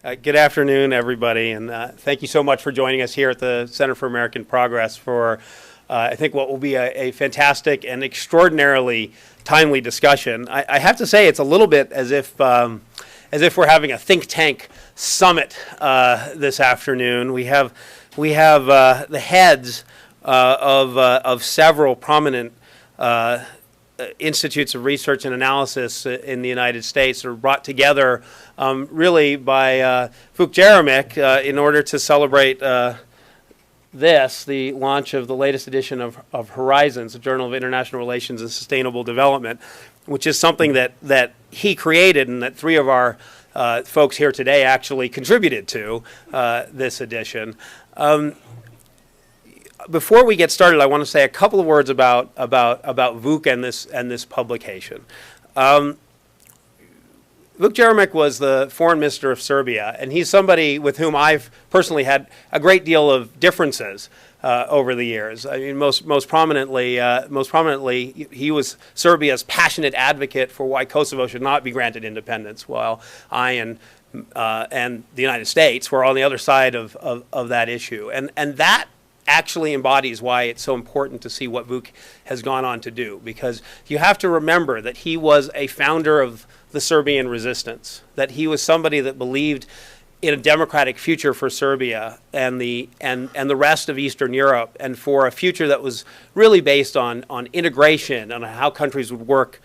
Good afternoon, everybody, and thank you so much for joining us here at the Center for American Progress for, I think, what will be a fantastic and extraordinarily timely discussion. I have to say it's a little bit as if we're having a think tank summit this afternoon. We have the heads of several prominent institutes of research and analysis in the United States are brought together really by Vuk Jeremic in order to celebrate the launch of the latest edition of Horizons, the Journal of International Relations and Sustainable Development, which is something that he created and that three of our folks here today actually contributed to this edition. Before we get started, I want to say a couple of words about Vuk and this publication. Vuk Jeremic was the foreign minister of Serbia, and he's somebody with whom I've personally had a great deal of differences over the years. I mean, most prominently, he was Serbia's passionate advocate for why Kosovo should not be granted independence, while I and the United States were on the other side of that issue, and that actually embodies why it's so important to see what Vuk has gone on to do, because you have to remember that he was a founder of the Serbian resistance, that he was somebody that believed in a democratic future for Serbia and the rest of Eastern Europe, and for a future that was really based on integration, on how countries would work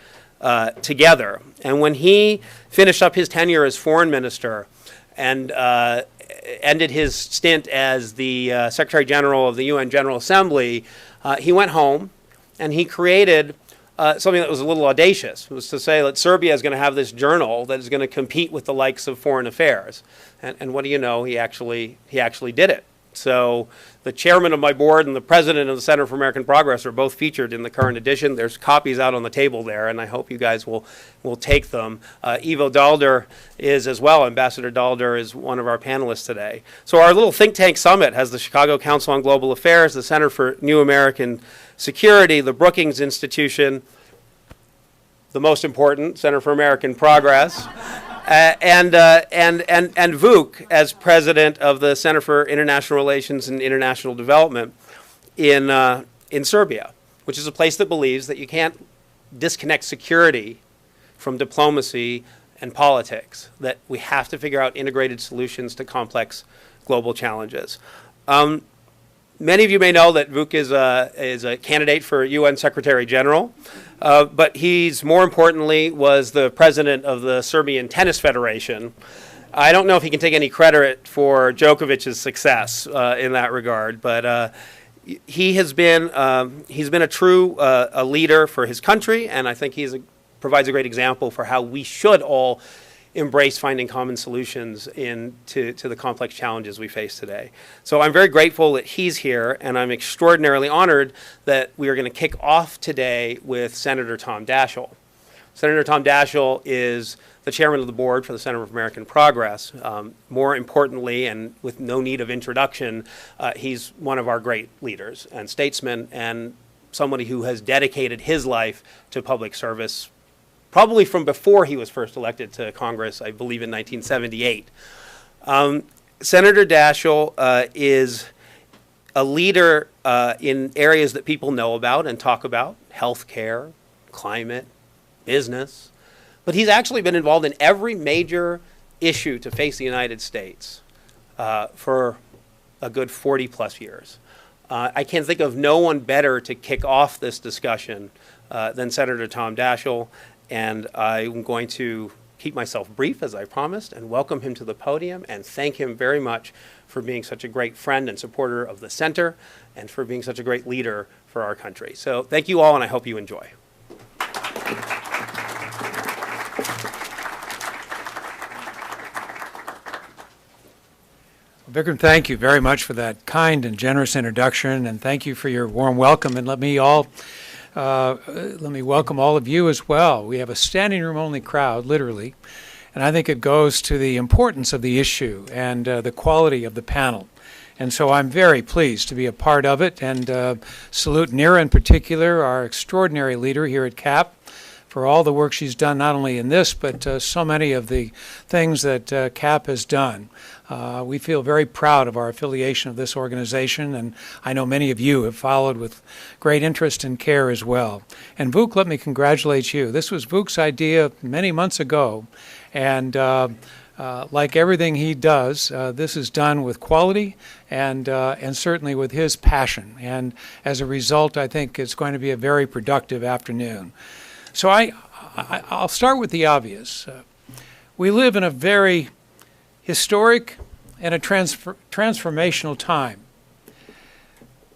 together. And when he finished up his tenure as foreign minister and ended his stint as the Secretary General of the UN General Assembly, he went home and he created something that was a little audacious. It was to say that Serbia is going to have this journal that is going to compete with the likes of Foreign Affairs. And what do you know? He actually did it. So the chairman of my board and the president of the Center for American Progress are both featured in the current edition. There's copies out on the table there, and I hope you guys will take them. Ivo Dalder is as well. Ambassador Dalder is one of our panelists today. So our little think tank summit has the Chicago Council on Global Affairs, the Center for New American Security, the Brookings Institution, the most important, Center for American Progress, and Vuk as president of the Center for International Relations and International Development in Serbia, which is a place that believes that you can't disconnect security from diplomacy and politics, that we have to figure out integrated solutions to complex global challenges. Many of you may know that Vuk is a candidate for UN Secretary General, but he's more importantly was the president of the Serbian Tennis Federation. I don't know if he can take any credit for Djokovic's success in that regard, but he's been a true leader for his country, and I think he provides a great example for how we should all embrace finding common solutions to the complex challenges we face today. So I'm very grateful that he's here, and I'm extraordinarily honored that we are going to kick off today with Senator Tom Daschle. Senator Tom Daschle is the chairman of the board for the Center for American Progress. More importantly, and with no need of introduction, he's one of our great leaders and statesmen, and somebody who has dedicated his life to public service probably from before he was first elected to Congress, I believe in 1978. Senator Daschle is a leader in areas that people know about and talk about: healthcare, climate, business. But he's actually been involved in every major issue to face the United States for a good 40 plus years. I can think of no one better to kick off this discussion than Senator Tom Daschle. And I'm going to keep myself brief, as I promised, and welcome him to the podium and thank him very much for being such a great friend and supporter of the center and for being such a great leader for our country. So thank you all, and I hope you enjoy. Vikram, thank you very much for that kind and generous introduction, and thank you for your warm welcome. And let me welcome all of you as well. We have a standing room only crowd, literally, and I think it goes to the importance of the issue and the quality of the panel. And so I'm very pleased to be a part of it, and salute Nira in particular, our extraordinary leader here at CAP, for all the work she's done, not only in this, but so many of the things that CAP has done. We feel very proud of our affiliation of this organization, and I know many of you have followed with great interest and care as well. And Vuk, let me congratulate you. This was Vuk's idea many months ago, and like everything he does, this is done with quality and certainly with his passion. And as a result, I think it's going to be a very productive afternoon. So I'll start with the obvious. We live in a very historic and a transformational time.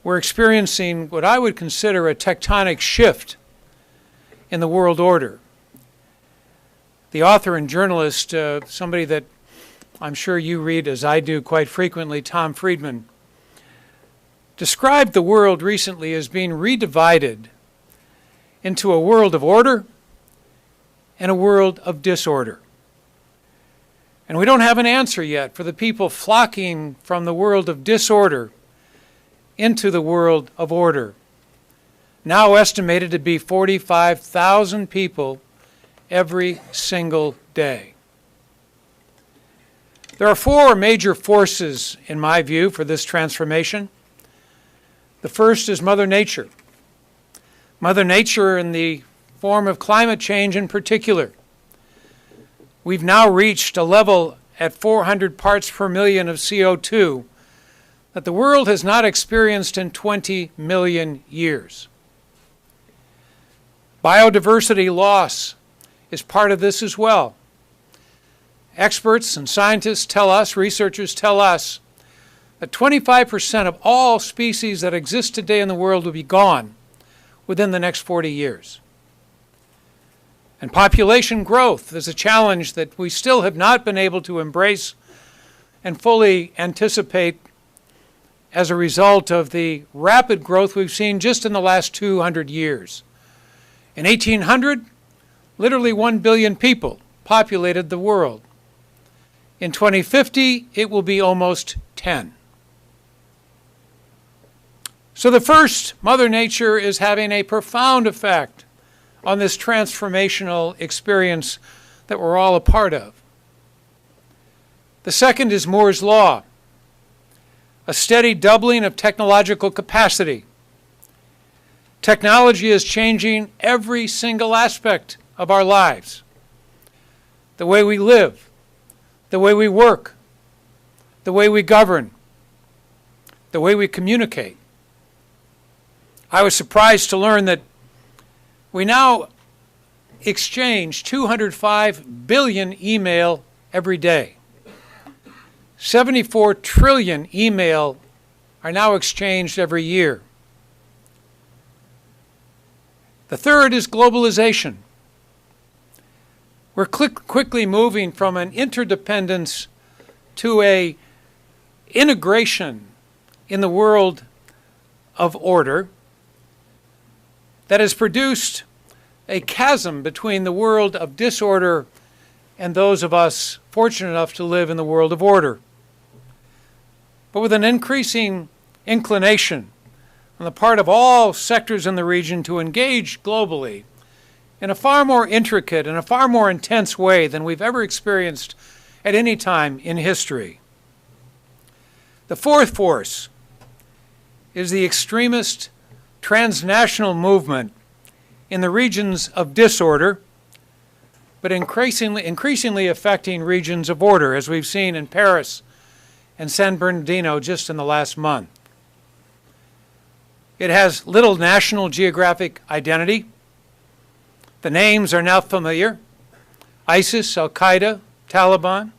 We're experiencing what I would consider a tectonic shift in the world order. The author and journalist, somebody that I'm sure you read as I do quite frequently, Tom Friedman, described the world recently as being redivided into a world of order and a world of disorder. And we don't have an answer yet for the people flocking from the world of disorder into the world of order, now estimated to be 45,000 people every single day. There are four major forces, in my view, for this transformation. The first is Mother Nature. Mother Nature in the form of climate change in particular. We've now reached a level at 400 parts per million of CO2 that the world has not experienced in 20 million years. Biodiversity loss is part of this as well. Experts and scientists tell us, researchers tell us, that 25% of all species that exist today in the world will be gone within the next 40 years. And population growth is a challenge that we still have not been able to embrace and fully anticipate as a result of the rapid growth we've seen just in the last 200 years. In 1800, literally 1 billion people populated the world. In 2050, it will be almost 10. So the first, Mother Nature is having a profound effect on this transformational experience that we're all a part of. The second is Moore's Law, a steady doubling of technological capacity. Technology is changing every single aspect of our lives. The way we live, the way we work, the way we govern, the way we communicate. I was surprised to learn that we now exchange 205 billion email every day. 74 trillion email are now exchanged every year. The third is globalization. We're quickly moving from an interdependence to an integration in the world of order that has produced a chasm between the world of disorder and those of us fortunate enough to live in the world of order. But with an increasing inclination on the part of all sectors in the region to engage globally in a far more intricate and a far more intense way than we've ever experienced at any time in history. The fourth force is the extremist transnational movement in the regions of disorder, but increasingly affecting regions of order, as we've seen in Paris and San Bernardino just in the last month. It has little national geographic identity. The names are now familiar: ISIS, Al-Qaeda, Taliban,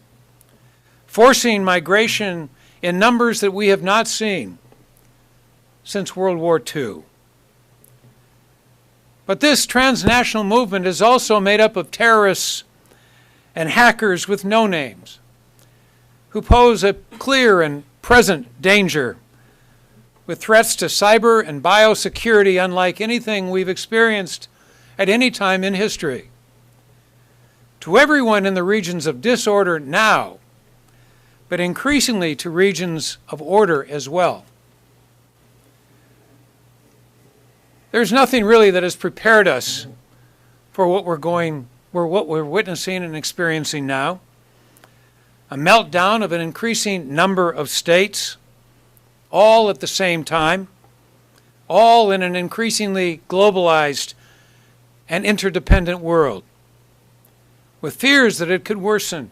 forcing migration in numbers that we have not seen since World War II. But this transnational movement is also made up of terrorists and hackers with no names, who pose a clear and present danger with threats to cyber and biosecurity unlike anything we've experienced at any time in history. To everyone in the regions of disorder now, but increasingly to regions of order as well. There's nothing really that has prepared us for what we're witnessing and experiencing now. A meltdown of an increasing number of states, all at the same time, all in an increasingly globalized and interdependent world, with fears that it could worsen,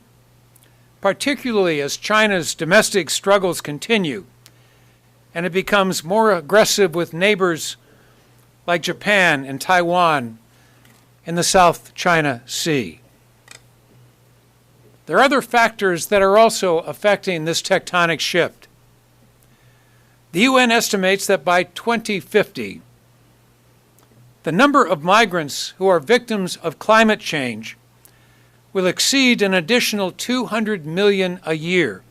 particularly as China's domestic struggles continue and it becomes more aggressive with neighbors like Japan and Taiwan in the South China Sea. There are other factors that are also affecting this tectonic shift. The UN estimates that by 2050, the number of migrants who are victims of climate change will exceed an additional 200 million a year.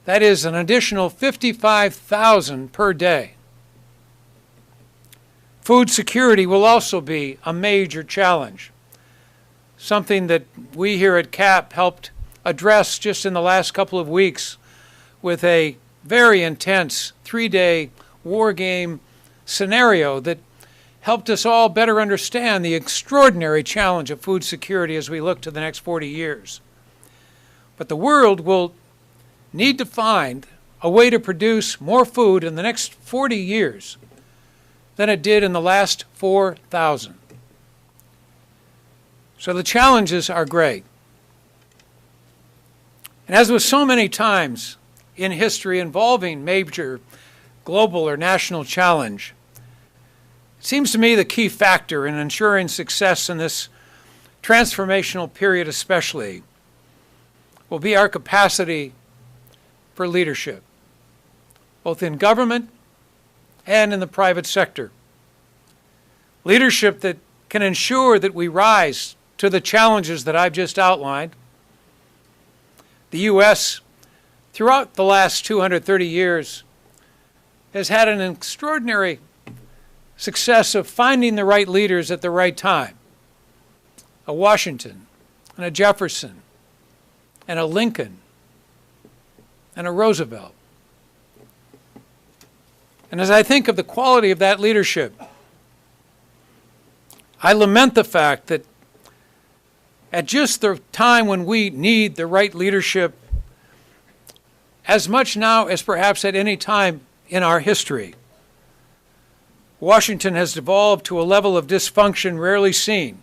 That is an additional 55,000 per day. Food security will also be a major challenge, something that we here at CAP helped address just in the last couple of weeks with a very intense 3-day war game scenario that helped us all better understand the extraordinary challenge of food security as we look to the next 40 years. But the world will need to find a way to produce more food in the next 40 years than it did in the last 4,000. So the challenges are great. And as with so many times in history involving major global or national challenge, it seems to me the key factor in ensuring success in this transformational period especially will be our capacity for leadership, both in government and in the private sector. Leadership that can ensure that we rise to the challenges that I've just outlined. The U.S., throughout the last 230 years, has had an extraordinary success of finding the right leaders at the right time. A Washington, and a Jefferson, and a Lincoln, and a Roosevelt. And as I think of the quality of that leadership, I lament the fact that at just the time when we need the right leadership, as much now as perhaps at any time in our history, Washington has devolved to a level of dysfunction rarely seen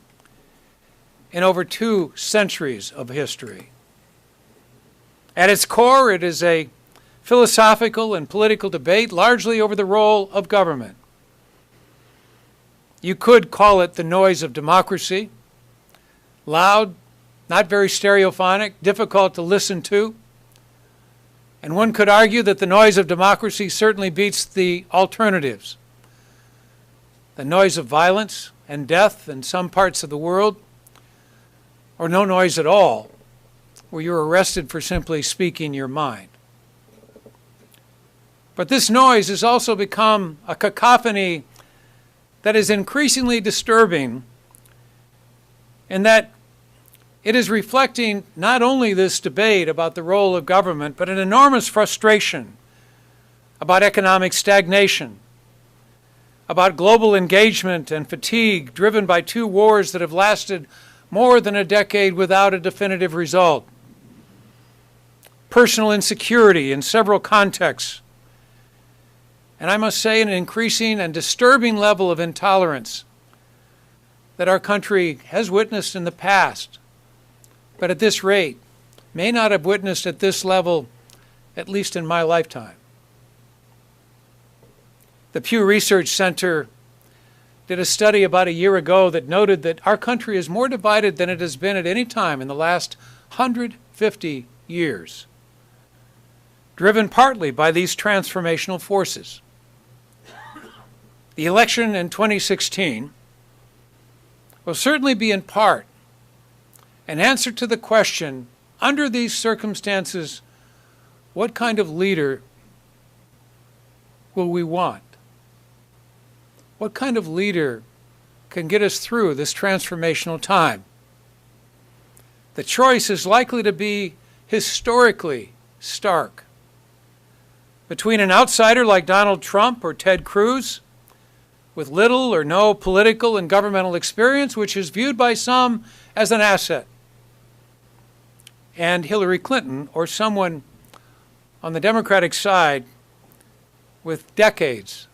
in over 2 centuries of history. At its core, it is a philosophical and political debate largely over the role of government. You could call it the noise of democracy, loud, not very stereophonic, difficult to listen to. And one could argue that the noise of democracy certainly beats the alternatives. The noise of violence and death in some parts of the world, or no noise at all, where you're arrested for simply speaking your mind. But this noise has also become a cacophony that is increasingly disturbing in that it is reflecting not only this debate about the role of government, but an enormous frustration about economic stagnation, about global engagement and fatigue driven by 2 wars that have lasted more than a decade without a definitive result, personal insecurity in several contexts, and I must say an increasing and disturbing level of intolerance that our country has witnessed in the past, but at this rate may not have witnessed at this level, at least in my lifetime. The Pew Research Center did a study about a year ago that noted that our country is more divided than it has been at any time in the last 150 years, driven partly by these transformational forces. The election in 2016 will certainly be in part an answer to the question, under these circumstances, what kind of leader will we want? What kind of leader can get us through this transformational time? The choice is likely to be historically stark. Between an outsider like Donald Trump or Ted Cruz with little or no political and governmental experience, which is viewed by some as an asset. And Hillary Clinton, or someone on the Democratic side with decades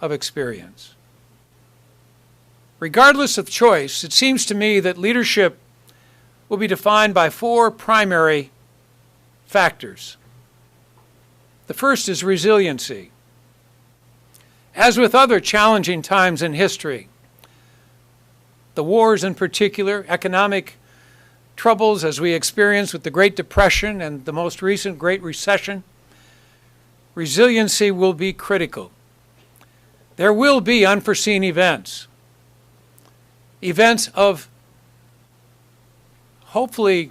of experience. Regardless of choice, it seems to me that leadership will be defined by four primary factors. The first is resiliency. As with other challenging times in history, the wars in particular, economic troubles as we experienced with the Great Depression and the most recent Great Recession, resiliency will be critical. There will be unforeseen events, events of hopefully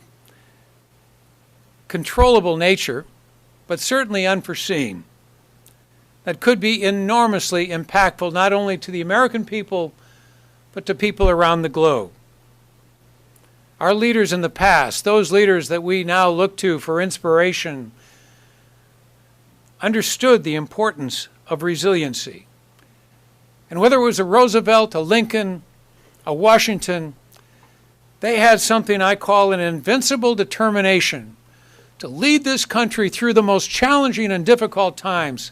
controllable nature, but certainly unforeseen, that could be enormously impactful not only to the American people, but to people around the globe. Our leaders in the past, those leaders that we now look to for inspiration, understood the importance of resiliency. And whether it was a Roosevelt, a Lincoln, a Washington, they had something I call an invincible determination to lead this country through the most challenging and difficult times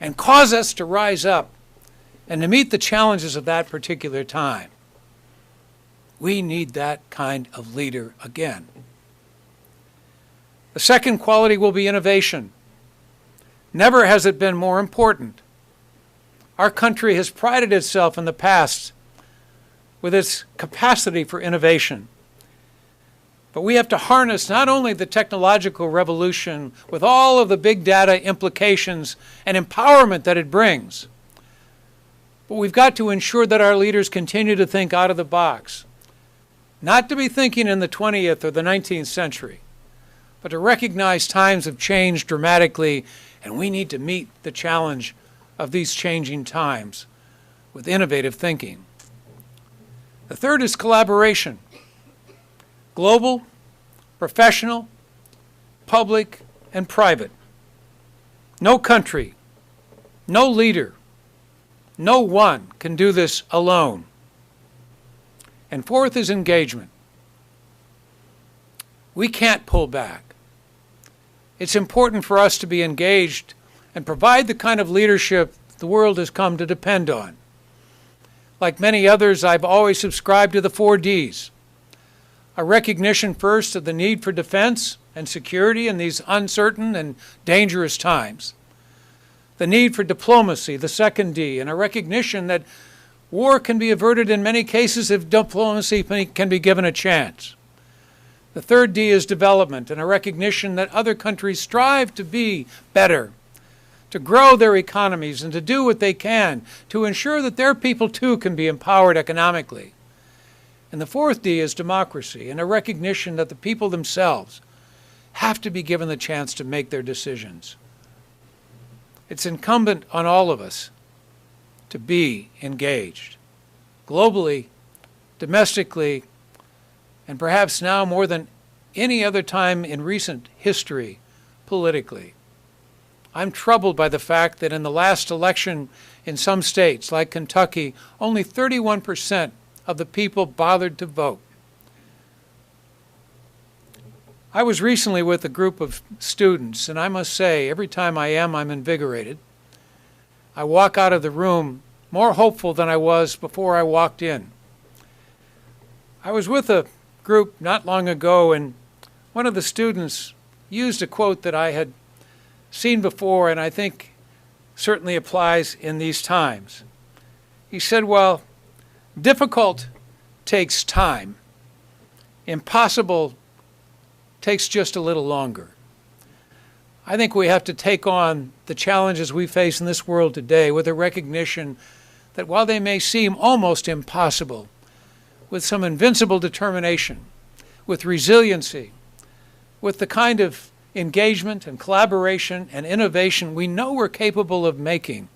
and cause us to rise up and to meet the challenges of that particular time. We need that kind of leader again. The second quality will be innovation. Never has it been more important. Our country has prided itself in the past with its capacity for innovation. But we have to harness not only the technological revolution with all of the big data implications and empowerment that it brings, but we've got to ensure that our leaders continue to think out of the box. Not to be thinking in the 20th or the 19th century, but to recognize times have changed dramatically, and we need to meet the challenge of these changing times with innovative thinking. The third is collaboration. Global, professional, public, and private. No country, no leader, no one can do this alone. And fourth is engagement. We can't pull back. It's important for us to be engaged and provide the kind of leadership the world has come to depend on. Like many others, I've always subscribed to the 4 Ds. A recognition first of the need for defense and security in these uncertain and dangerous times. The need for diplomacy, the second D, and a recognition that war can be averted in many cases if diplomacy can be given a chance. The third D is development and a recognition that other countries strive to be better, to grow their economies and to do what they can to ensure that their people too can be empowered economically. And the fourth D is democracy and a recognition that the people themselves have to be given the chance to make their decisions. It's incumbent on all of us to be engaged, globally, domestically, and perhaps now more than any other time in recent history, politically. I'm troubled by the fact that in the last election in some states, like Kentucky, only 31% of the people bothered to vote. I was recently with a group of students, and I must say, every time I'm invigorated. I walk out of the room more hopeful than I was before I walked in. I was with a group not long ago, and one of the students used a quote that I had seen before, and I think certainly applies in these times. He said, well, difficult takes time. Impossible takes just a little longer. I think we have to take on the challenges we face in this world today with a recognition that while they may seem almost impossible, with some invincible determination, with resiliency, with the kind of engagement and collaboration and innovation we know we're capable of making,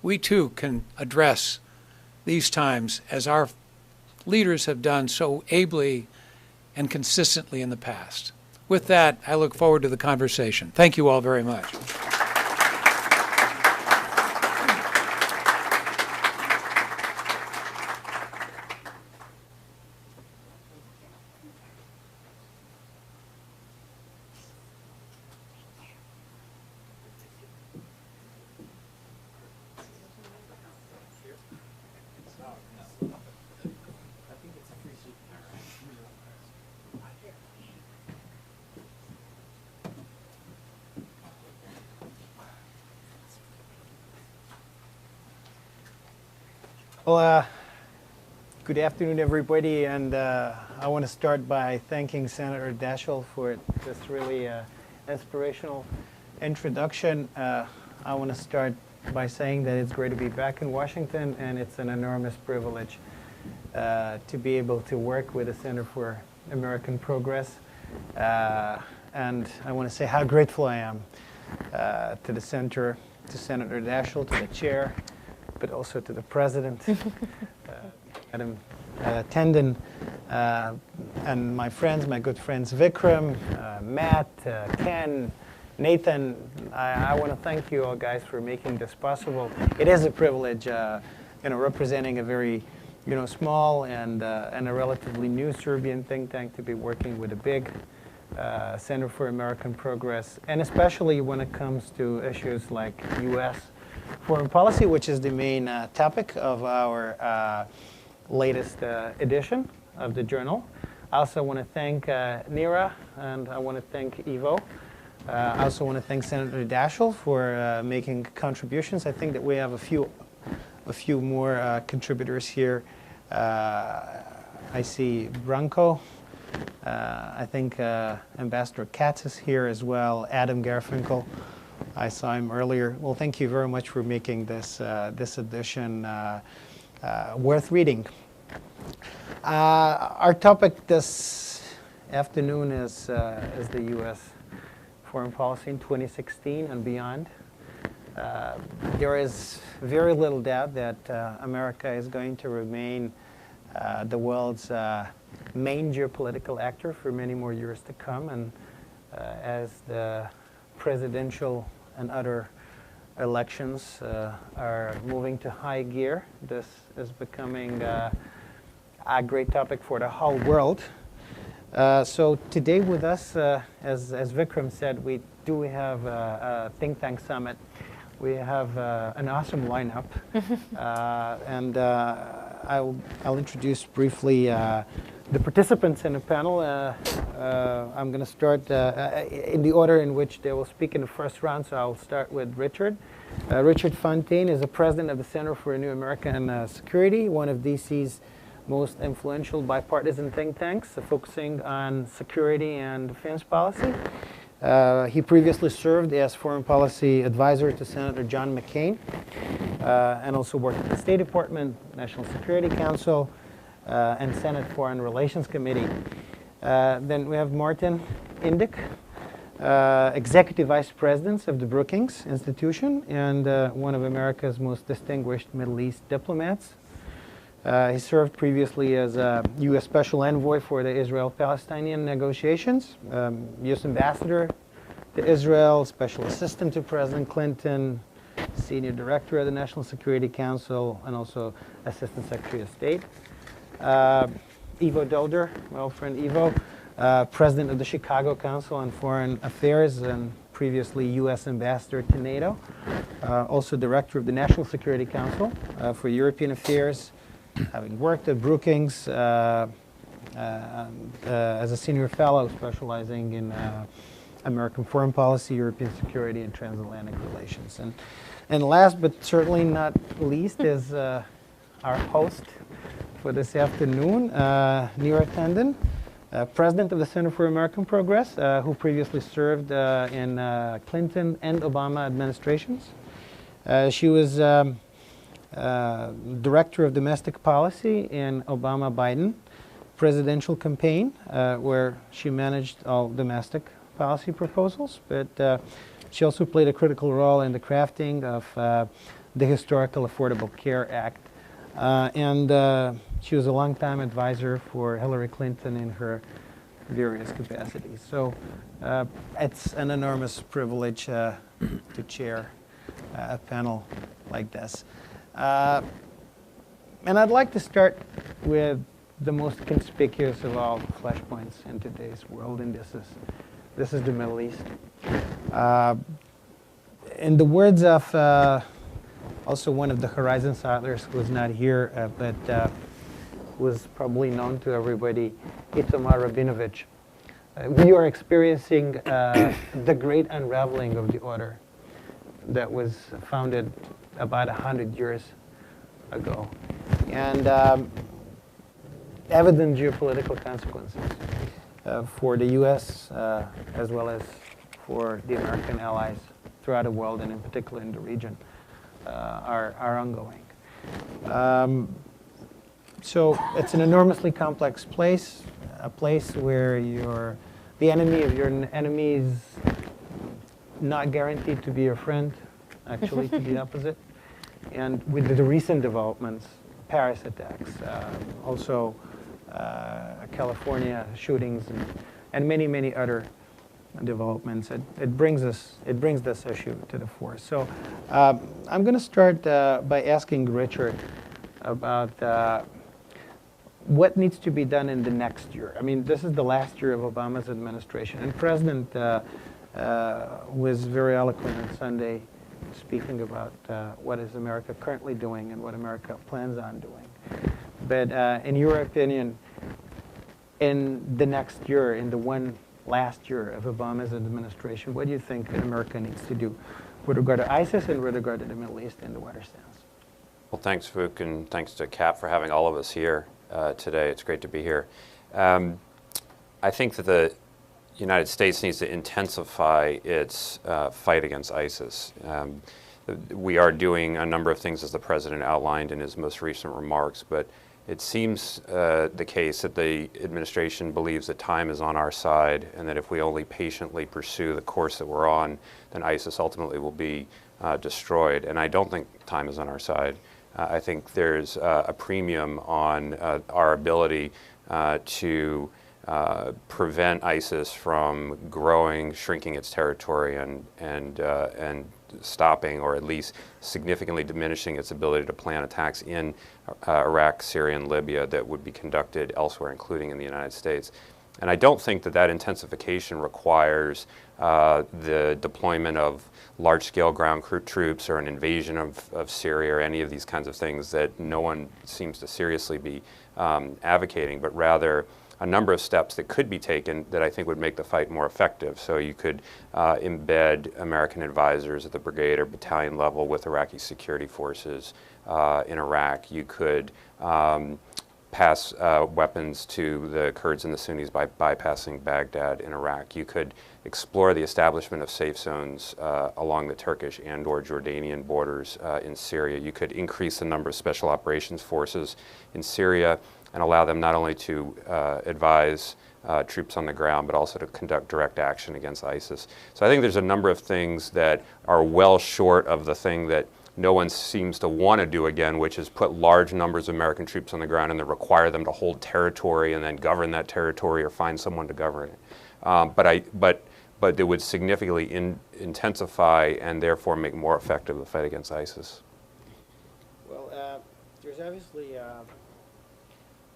we too can address these times as our leaders have done so ably and consistently in the past. With that, I look forward to the conversation. Thank you all very much. Well, good afternoon, everybody, and I want to start by thanking Senator Daschle for this really inspirational introduction. I want to start by saying that it's great to be back in Washington, and it's an enormous privilege to be able to work with the Center for American Progress. And I want to say how grateful I am to the center, to Senator Daschle, to the chair, but also to the president, Madam Tendon, and my friends, my good friends Vikram, Matt, Ken, Nathan. I want to thank you all guys for making this possible. It is a privilege, representing a very, small and a relatively new Serbian think tank to be working with a big Center for American Progress, and especially when it comes to issues like U.S. foreign policy, which is the main topic of our latest edition of the journal. I also want to thank Nira, and I want to thank Ivo. I also want to thank Senator Daschle for making contributions. I think that we have a few more contributors here. I see Branko. I think Ambassador Katz is here as well. Adam Garfinkel. I saw him earlier. Well, thank you very much for making this edition worth reading. Our topic this afternoon is the U.S. foreign policy in 2016 and beyond. There is very little doubt that America is going to remain the world's main geopolitical actor for many more years to come, and as the presidential and other elections are moving to high gear, this is becoming a great topic for the whole world. So today with us, as Vikram said, we do have a think tank summit. We have an awesome lineup, and I'll introduce briefly the participants in the panel. I'm going to start in the order in which they will speak in the first round, so I'll start with Richard. Richard Fontaine is the president of the Center for a New American Security, one of DC's most influential bipartisan think tanks, focusing on security and defense policy. He previously served as foreign policy advisor to Senator John McCain, and also worked at the State Department, National Security Council, and Senate Foreign Relations Committee. Then we have Martin Indyk, Executive Vice President of the Brookings Institution and one of America's most distinguished Middle East diplomats. He served previously as a U.S. Special Envoy for the Israel-Palestinian negotiations, U.S. Ambassador to Israel, Special Assistant to President Clinton, Senior Director of the National Security Council, and also Assistant Secretary of State. Ivo Dolder, my old friend Ivo, President of the Chicago Council on Foreign Affairs and previously U.S. Ambassador to NATO. Also Director of the National Security Council for European Affairs, having worked at Brookings as a senior fellow specializing in American foreign policy, European security, and transatlantic relations. And last but certainly not least is our host for this afternoon, Nira Tandon, President of the Center for American Progress, who previously served in Clinton and Obama administrations. She was Director of Domestic Policy in Obama-Biden presidential campaign, where she managed all domestic policy proposals, but she also played a critical role in the crafting of the historical Affordable Care Act. And she was a longtime advisor for Hillary Clinton in her various capacities. So it's an enormous privilege to chair a panel like this. And I'd like to start with the most conspicuous of all flashpoints in today's world, and this is the Middle East. In the words of also one of the Horizon settlers who was not here, but was probably known to everybody, Itamar Rabinovich, we are experiencing the great unraveling of the order that was founded about 100 years ago. and evident geopolitical consequences for the U.S. As well as for the American allies throughout the world, and in particular in the region, are ongoing. So it's an enormously complex place, a place where the enemy of your enemy is not guaranteed to be your friend, actually to be the opposite. And with the recent developments, Paris attacks, also California shootings, and many, many other developments, it brings this issue to the fore. So I'm going to start by asking Richard about what needs to be done in the next year. I mean, this is the last year of Obama's administration, and President was very eloquent on Sunday, speaking about what is America currently doing and what America plans on doing. But in your opinion, in the next year, in the one last year of Obama's administration, what do you think America needs to do with regard to ISIS and with regard to the Middle East and the waterstands? Well, thanks, Fook, and thanks to Cap for having all of us here today. It's great to be here. I think that the United States needs to intensify its fight against ISIS. We are doing a number of things, as the President outlined in his most recent remarks, but it seems the case that the administration believes that time is on our side, and that if we only patiently pursue the course that we're on, then ISIS ultimately will be destroyed. And I don't think time is on our side. I think there's a premium on our ability to prevent ISIS from growing, shrinking its territory, and stopping, or at least significantly diminishing its ability to plan attacks in Iraq, Syria, and Libya that would be conducted elsewhere, including in the United States. And I don't think that that intensification requires the deployment of large-scale ground troops or an invasion of Syria or any of these kinds of things that no one seems to seriously be advocating, but rather a number of steps that could be taken that I think would make the fight more effective. So you could embed American advisors at the brigade or battalion level with Iraqi security forces in Iraq. You could pass weapons to the Kurds and the Sunnis by bypassing Baghdad in Iraq. You could explore the establishment of safe zones along the Turkish and or Jordanian borders in Syria. You could increase the number of special operations forces in Syria and allow them not only to advise troops on the ground, but also to conduct direct action against ISIS. So I think there's a number of things that are well short of the thing that no one seems to want to do again, which is put large numbers of American troops on the ground and then require them to hold territory and then govern that territory or find someone to govern it. But it would significantly intensify and therefore make more effective the fight against ISIS. Well, there's obviously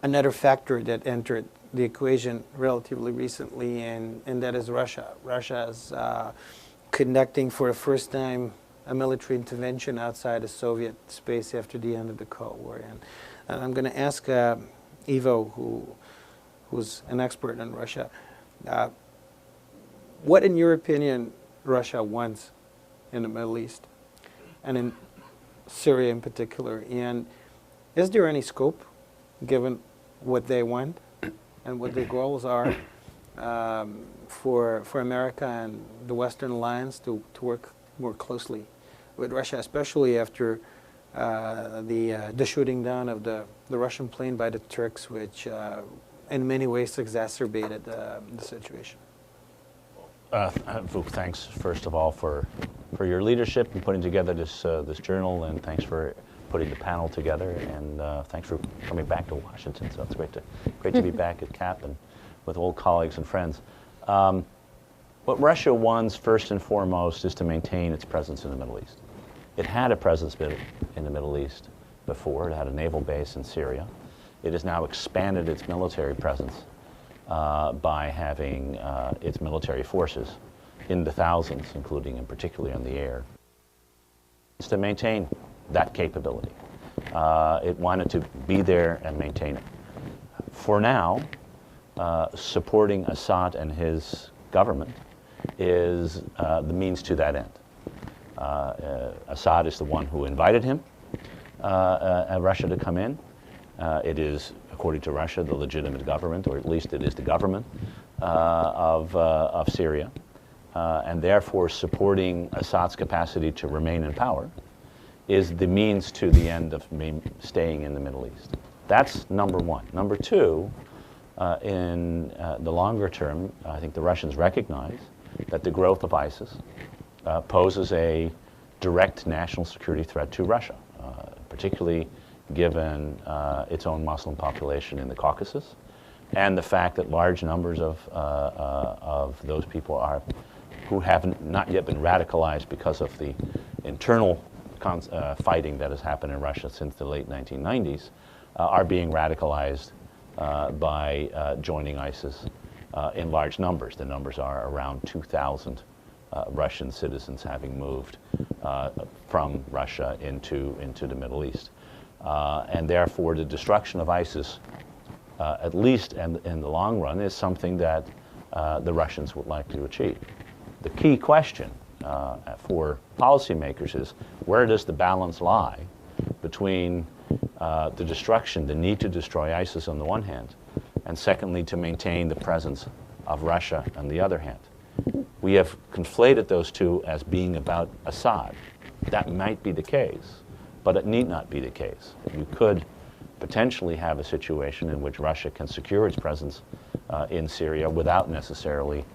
another factor that entered the equation relatively recently, and that is Russia. Russia is conducting for the first time a military intervention outside of Soviet space after the end of the Cold War. And I'm going to ask Ivo, who's an expert in Russia, what, in your opinion, Russia wants in the Middle East, and in Syria in particular? And is there any scope, given what they want and what their goals are, for America and the Western alliance to work more closely with Russia, especially after the shooting down of the Russian plane by the Turks, which in many ways exacerbated the situation? Vuk, thanks first of all for your leadership in putting together this journal, and thanks for putting the panel together, and thanks for coming back to Washington. So it's great to be back at CAP and with old colleagues and friends. What Russia wants first and foremost is to maintain its presence in the Middle East. It had a presence in the Middle East before. It had a naval base in Syria. It has now expanded its military presence by having its military forces in the thousands, including and particularly on the air. It's to maintain that capability. It wanted to be there and maintain it. For now, supporting Assad and his government is the means to that end. Assad is the one who invited him, Russia, to come in, It is, according to Russia, the legitimate government, or at least it is the government of Syria, and therefore supporting Assad's capacity to remain in power is the means to the end of staying in the Middle East. That's number one. Number two, in the longer term, I think the Russians recognize that the growth of ISIS poses a direct national security threat to Russia, particularly given its own Muslim population in the Caucasus, and the fact that large numbers of those people who have not yet been radicalized because of the internal fighting that has happened in Russia since the late 1990s, are being radicalized by joining ISIS in large numbers. The numbers are around 2,000 Russian citizens having moved from Russia into the Middle East. And therefore, the destruction of ISIS, at least in the long run, is something that the Russians would like to achieve. The key question for policymakers is, where does the balance lie between the destruction, the need to destroy ISIS on the one hand, and secondly, to maintain the presence of Russia on the other hand? We have conflated those two as being about Assad. That might be the case, but it need not be the case. You could potentially have a situation in which Russia can secure its presence in Syria without necessarily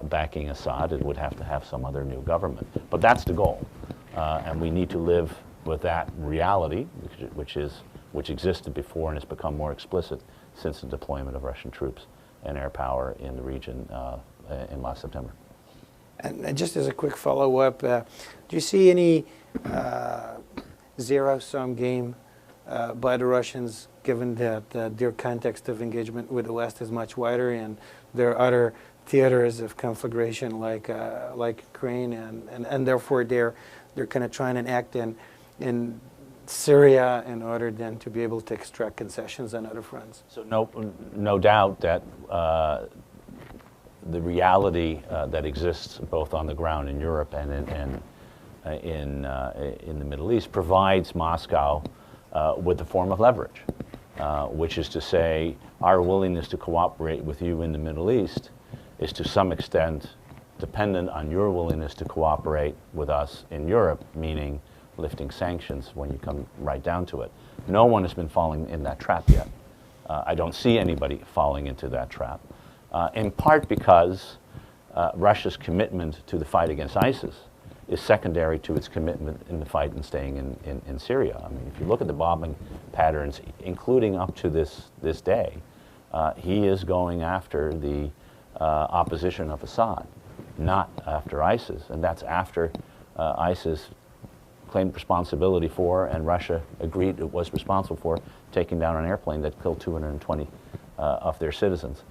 backing Assad. It would have to have some other new government. But that's the goal. And we need to live with that reality, which existed before and has become more explicit since the deployment of Russian troops and air power in the region in last September. And just as a quick follow-up, do you see any zero-sum game by the Russians, given that their context of engagement with the West is much wider, and there are other theaters of conflagration like Ukraine, and therefore they're kind of trying to act in Syria in order then to be able to extract concessions on other fronts? So no doubt that the reality that exists both on the ground in Europe and in the Middle East provides Moscow with a form of leverage, which is to say, our willingness to cooperate with you in the Middle East is to some extent dependent on your willingness to cooperate with us in Europe, meaning lifting sanctions when you come right down to it. No one has been falling in that trap yet. I don't see anybody falling into that trap, in part because Russia's commitment to the fight against ISIS is secondary to its commitment in the fight and staying in Syria. I mean, if you look at the bombing patterns, including up to this day, he is going after the opposition of Assad, not after ISIS. And that's after ISIS claimed responsibility for, and Russia agreed it was responsible for, taking down an airplane that killed 220 of their citizens.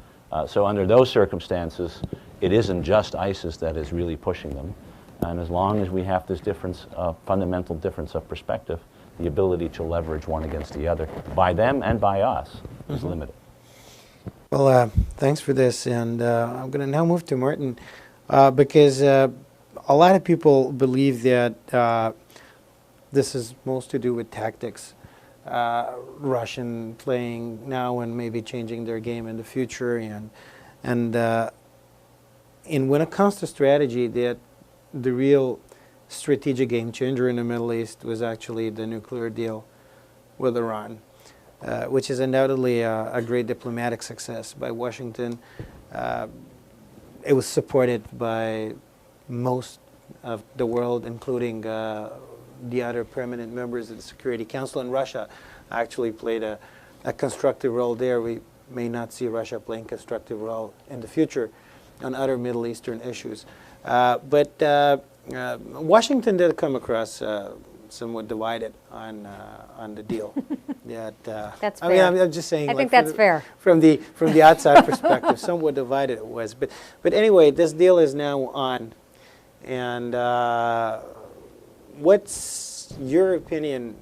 So under those circumstances, it isn't just ISIS that is really pushing them. And as long as we have this difference, fundamental difference of perspective, the ability to leverage one against the other, by them and by us, is limited. Well, thanks for this. And I'm going to now move to Martin, because a lot of people believe that this is most to do with tactics. Russian playing now and maybe changing their game in the future. And when it comes to strategy, that the real strategic game changer in the Middle East was actually the nuclear deal with Iran, which is undoubtedly a great diplomatic success by Washington. It was supported by most of the world, including the other permanent members of the Security Council, and Russia actually played a constructive role there. We may not see Russia playing a constructive role in the future on other Middle Eastern issues. But Washington did come across somewhat divided on the deal. That's fair. I mean, I'm just saying. I think that's fair. From the outside perspective, somewhat divided it was. But anyway, this deal is now on, and what's your opinion?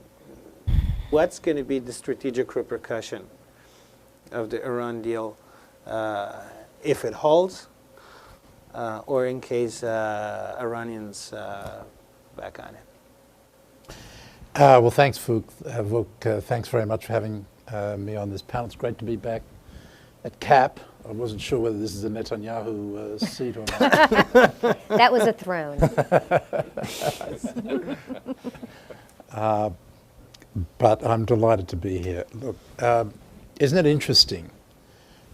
What's going to be the strategic repercussion of the Iran deal if it holds? Or in case Iranians back on it? Well, thanks, Vuk. Thanks very much for having me on this panel. It's great to be back at CAP. I wasn't sure whether this is a Netanyahu seat or not. That was a throne. But I'm delighted to be here. Look, isn't it interesting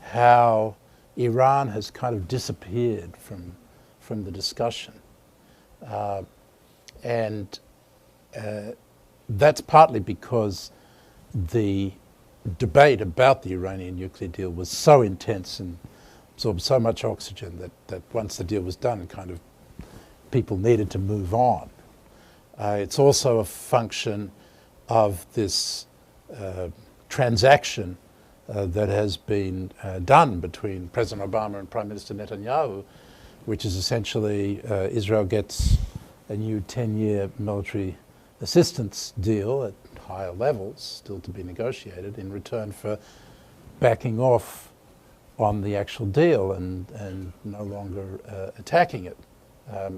how Iran has kind of disappeared from the discussion? And that's partly because the debate about the Iranian nuclear deal was so intense and absorbed so much oxygen that once the deal was done, kind of people needed to move on. It's also a function of this transaction that has been done between President Obama and Prime Minister Netanyahu, which is essentially Israel gets a new 10-year military assistance deal at higher levels, still to be negotiated, in return for backing off on the actual deal and no longer attacking it.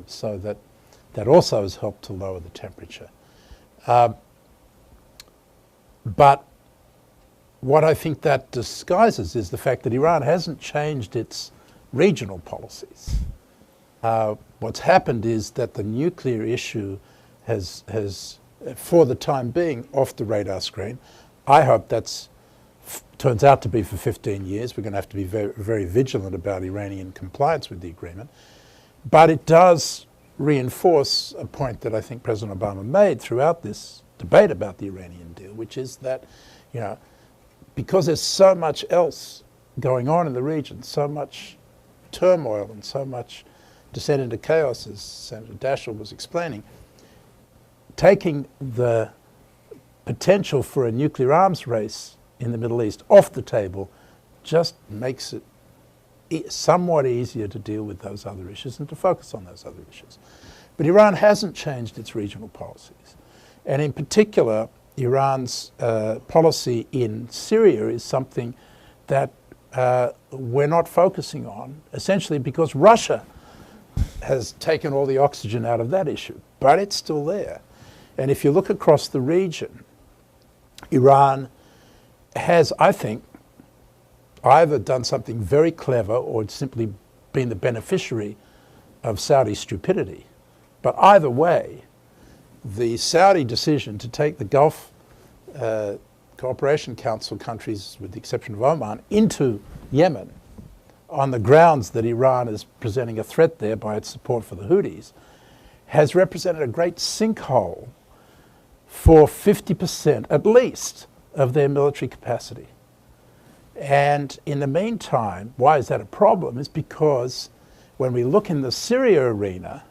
So that also has helped to lower the temperature. But what I think that disguises is the fact that Iran hasn't changed its regional policies. What's happened is that the nuclear issue has, for the time being, off the radar screen. I hope that's turns out to be for 15 years. We're going to have to be very, very vigilant about Iranian compliance with the agreement. But it does reinforce a point that I think President Obama made throughout this debate about the Iranian deal, which is that, you know, because there's so much else going on in the region, so much turmoil and so much descent into chaos, as Senator Daschle was explaining, taking the potential for a nuclear arms race in the Middle East off the table just makes it somewhat easier to deal with those other issues and to focus on those other issues. But Iran hasn't changed its regional policies. And in particular, Iran's policy in Syria is something that we're not focusing on, essentially because Russia has taken all the oxygen out of that issue, but it's still there. And if you look across the region, Iran has, I think, either done something very clever or simply been the beneficiary of Saudi stupidity. But either way, the Saudi decision to take the Gulf Cooperation Council countries, with the exception of Oman, into Yemen on the grounds that Iran is presenting a threat there by its support for the Houthis, has represented a great sinkhole for 50% at least of their military capacity. And in the meantime, why is that a problem? Is because when we look in the Syria arena,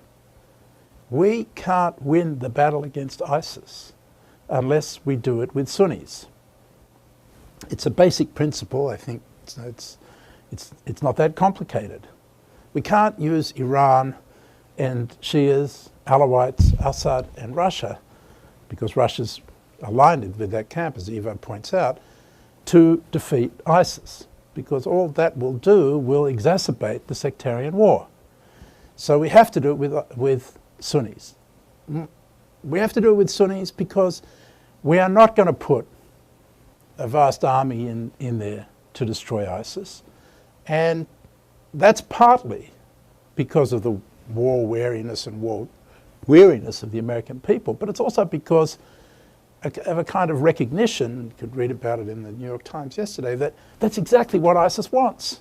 we can't win the battle against ISIS unless we do it with Sunnis. It's a basic principle. I think it's not that complicated. We can't use Iran and Shias, Alawites, Assad and Russia, because Russia's aligned with that camp, as Ivo points out, to defeat ISIS, because all that will do will exacerbate the sectarian war. So we have to do it with Sunnis. We have to do it with Sunnis because we are not going to put a vast army in there to destroy ISIS. And that's partly because of the war wariness and war weariness of the American people, but it's also because of a kind of recognition, you could read about it in the New York Times yesterday, that that's exactly what ISIS wants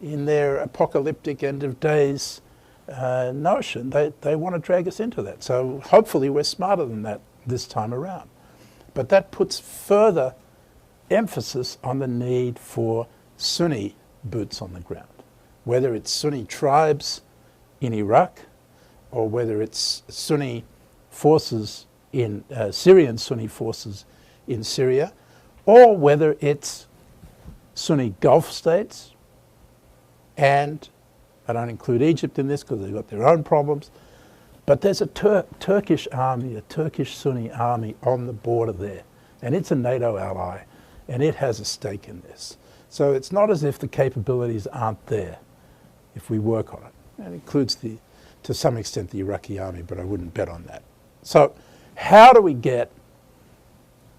in their apocalyptic end of days notion. They want to drag us into that. So hopefully we're smarter than that this time around. But that puts further emphasis on the need for Sunni boots on the ground, whether it's Sunni tribes in Iraq or whether it's Sunni forces in Syrian Sunni forces in Syria, or whether it's Sunni Gulf states, and I don't include Egypt in this because they've got their own problems, but there's a Turkish army, a Turkish Sunni army on the border there, and it's a NATO ally, and it has a stake in this. So it's not as if the capabilities aren't there if we work on it. It includes, to some extent, the Iraqi army, but I wouldn't bet on that. So how do we get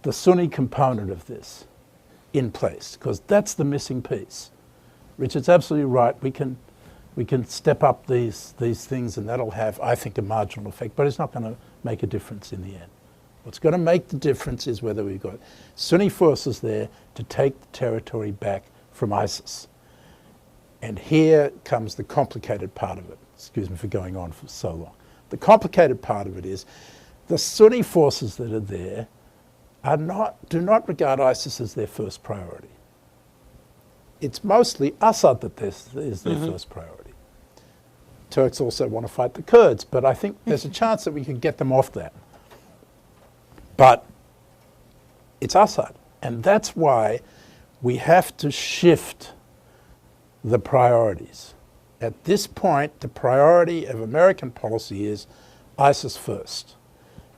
the Sunni component of this in place, because that's the missing piece. Richard's absolutely right. We can step up these things, and that'll have, I think, a marginal effect, but it's not going to make a difference in the end. What's going to make the difference is whether we've got Sunni forces there to take the territory back from ISIS. And here comes the complicated part of it. Excuse me for going on for so long. The complicated part of it is the Sunni forces that are there do not regard ISIS as their first priority. It's mostly Assad that is their first priority. Turks also want to fight the Kurds, but I think there's a chance that we can get them off that. But it's Assad, and that's why we have to shift the priorities. At this point, the priority of American policy is ISIS first.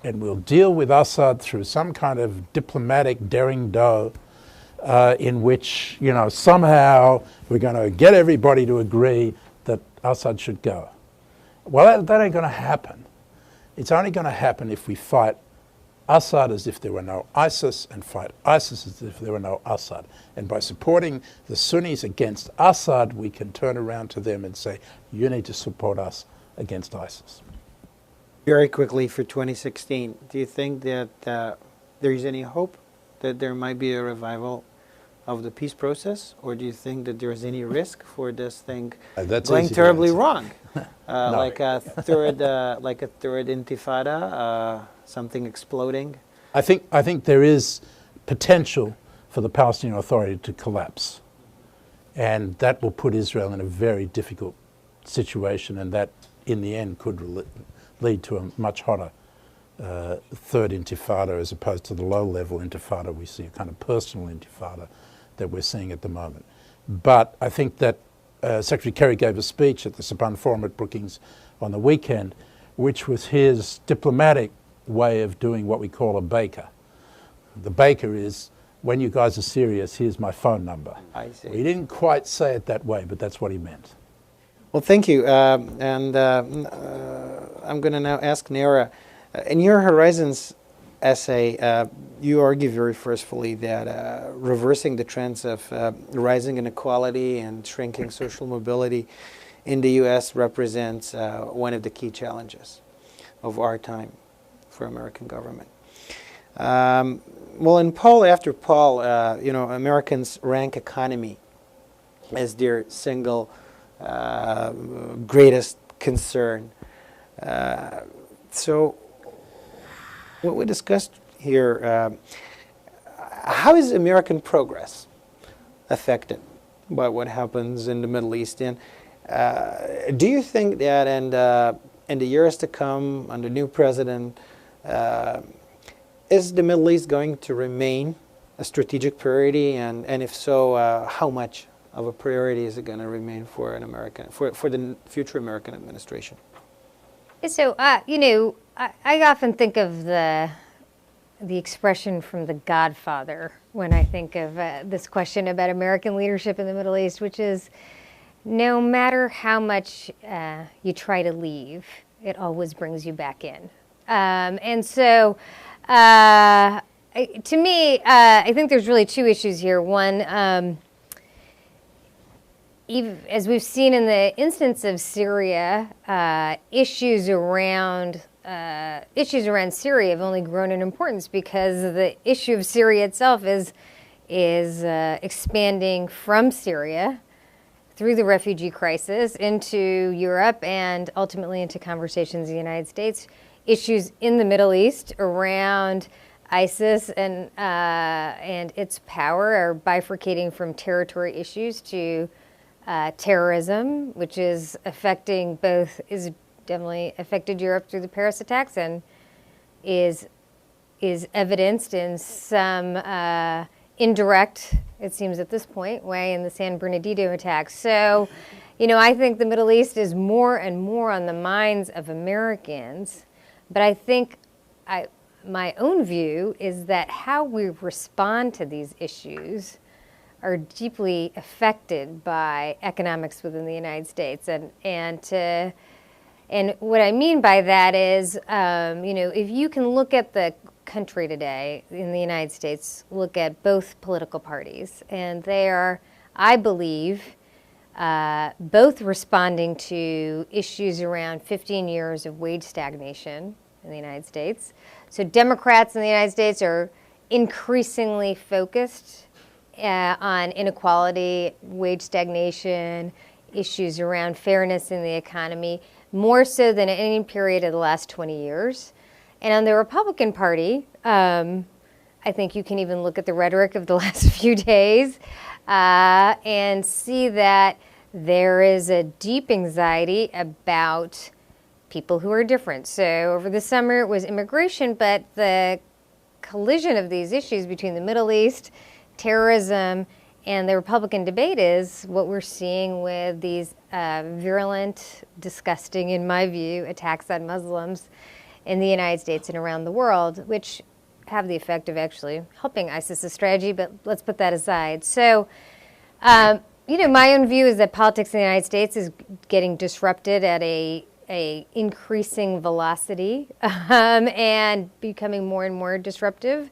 And we'll deal with Assad through some kind of diplomatic daring do in which, somehow we're going to get everybody to agree that Assad should go. Well, that ain't going to happen. It's only going to happen if we fight Assad as if there were no ISIS and fight ISIS as if there were no Assad. And by supporting the Sunnis against Assad, we can turn around to them and say, you need to support us against ISIS. Very quickly for 2016, do you think that there is any hope that there might be a revival of the peace process, or do you think that there is any risk for this thing going terribly wrong, No. like a third intifada, something exploding? I think there is potential for the Palestinian Authority to collapse, and that will put Israel in a very difficult situation, and that in the end could lead to a much hotter third intifada as opposed to the low-level intifada we see, a kind of personal intifada that we're seeing at the moment. But I think that Secretary Kerry gave a speech at the Sabah Forum at Brookings on the weekend, which was his diplomatic way of doing what we call a baker. The baker is, when you guys are serious, here's my phone number. I see. He didn't quite say it that way, but that's what he meant. Well, thank you. I'm going to now ask Nera. In your Horizons essay, you argue very forcefully that reversing the trends of rising inequality and shrinking social mobility in the U.S. represents one of the key challenges of our time for American government. Well, in poll after poll, Americans rank economy as their single greatest concern. So what we discussed here, how is American progress affected by what happens in the Middle East? And do you think that in the years to come, under new president, is the Middle East going to remain a strategic priority? And if so, how much of a priority is it going to remain for the future American administration? So, I often think of the expression from The Godfather when I think of this question about American leadership in the Middle East, which is, no matter how much you try to leave, it always brings you back in. And so, to me, I think there's really two issues here. One, as we've seen in the instance of Syria, issues around Syria have only grown in importance because the issue of Syria itself is expanding from Syria through the refugee crisis into Europe and ultimately into conversations in the United States. Issues in the Middle East around ISIS and its power are bifurcating from territory issues to terrorism, which is definitely affected Europe through the Paris attacks and is evidenced in some indirect, it seems at this point, way in the San Bernardino attacks. So, I think the Middle East is more and more on the minds of Americans, but I think my own view is that how we respond to these issues are deeply affected by economics within the United States. And what I mean by that is, if you can look at the country today, in the United States, look at both political parties. And they are, I believe, both responding to issues around 15 years of wage stagnation in the United States. So Democrats in the United States are increasingly focused on inequality, wage stagnation, issues around fairness in the economy, more so than at any period of the last 20 years. And on the Republican Party, I think you can even look at the rhetoric of the last few days and see that there is a deep anxiety about people who are different. So over the summer it was immigration, but the collision of these issues between the Middle East, terrorism, and the Republican debate is what we're seeing with these virulent, disgusting, in my view, attacks on Muslims in the United States and around the world, which have the effect of actually helping ISIS's strategy, but let's put that aside. So, my own view is that politics in the United States is getting disrupted at a increasing velocity and becoming more and more disruptive,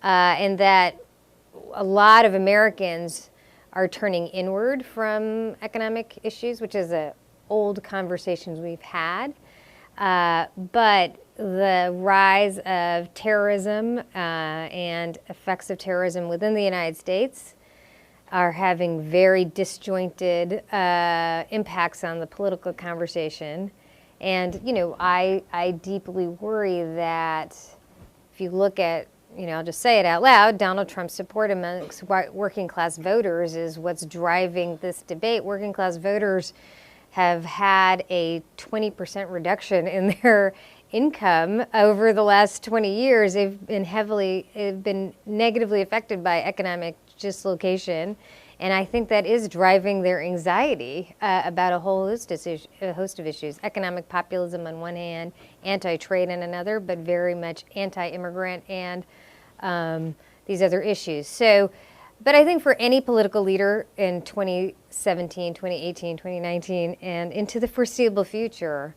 and that a lot of Americans are turning inward from economic issues, which is an old conversations we've had. But the rise of terrorism and effects of terrorism within the United States are having very disjointed impacts on the political conversation. And, I deeply worry that if you look at, I'll just say it out loud, Donald Trump's support amongst working class voters is what's driving this debate. Working class voters have had a 20% reduction in their income over the last 20 years. They've been negatively affected by economic dislocation. And I think that is driving their anxiety about a whole host of issues. Economic populism on one hand, anti-trade on another, but very much anti-immigrant and these other issues. So, but I think for any political leader in 2017, 2018, 2019, and into the foreseeable future,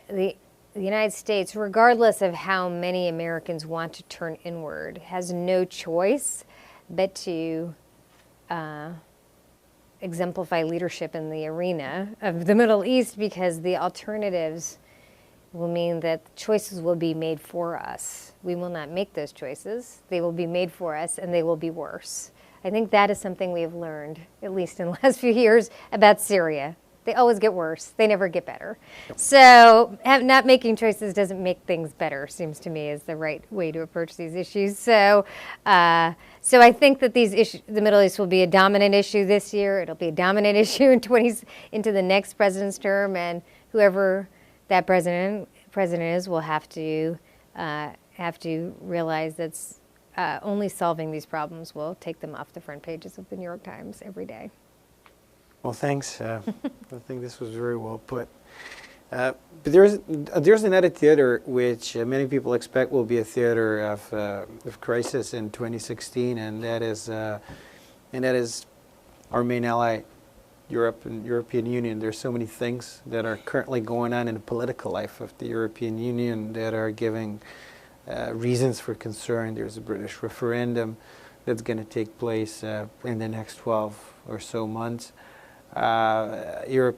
the United States, regardless of how many Americans want to turn inward, has no choice but to exemplify leadership in the arena of the Middle East, because the alternatives will mean that choices will be made for us. We will not make those choices. They will be made for us, and they will be worse. I think that is something we have learned, at least in the last few years, about Syria. They always get worse. They never get better. Yep. So not making choices doesn't make things better, seems to me, is the right way to approach these issues. So I think that these issues, the Middle East will be a dominant issue this year. It'll be a dominant issue into the next president's term, and whoever that president is will have to realize that's only solving these problems will take them off the front pages of the New York Times every day. Well, thanks. I think this was very well put. But there's another theater which many people expect will be a theater of crisis in 2016, and that is our main ally, Europe and European Union. There's so many things that are currently going on in the political life of the European Union that are giving reasons for concern. There's a British referendum that's going to take place in the next 12 or so months. Europe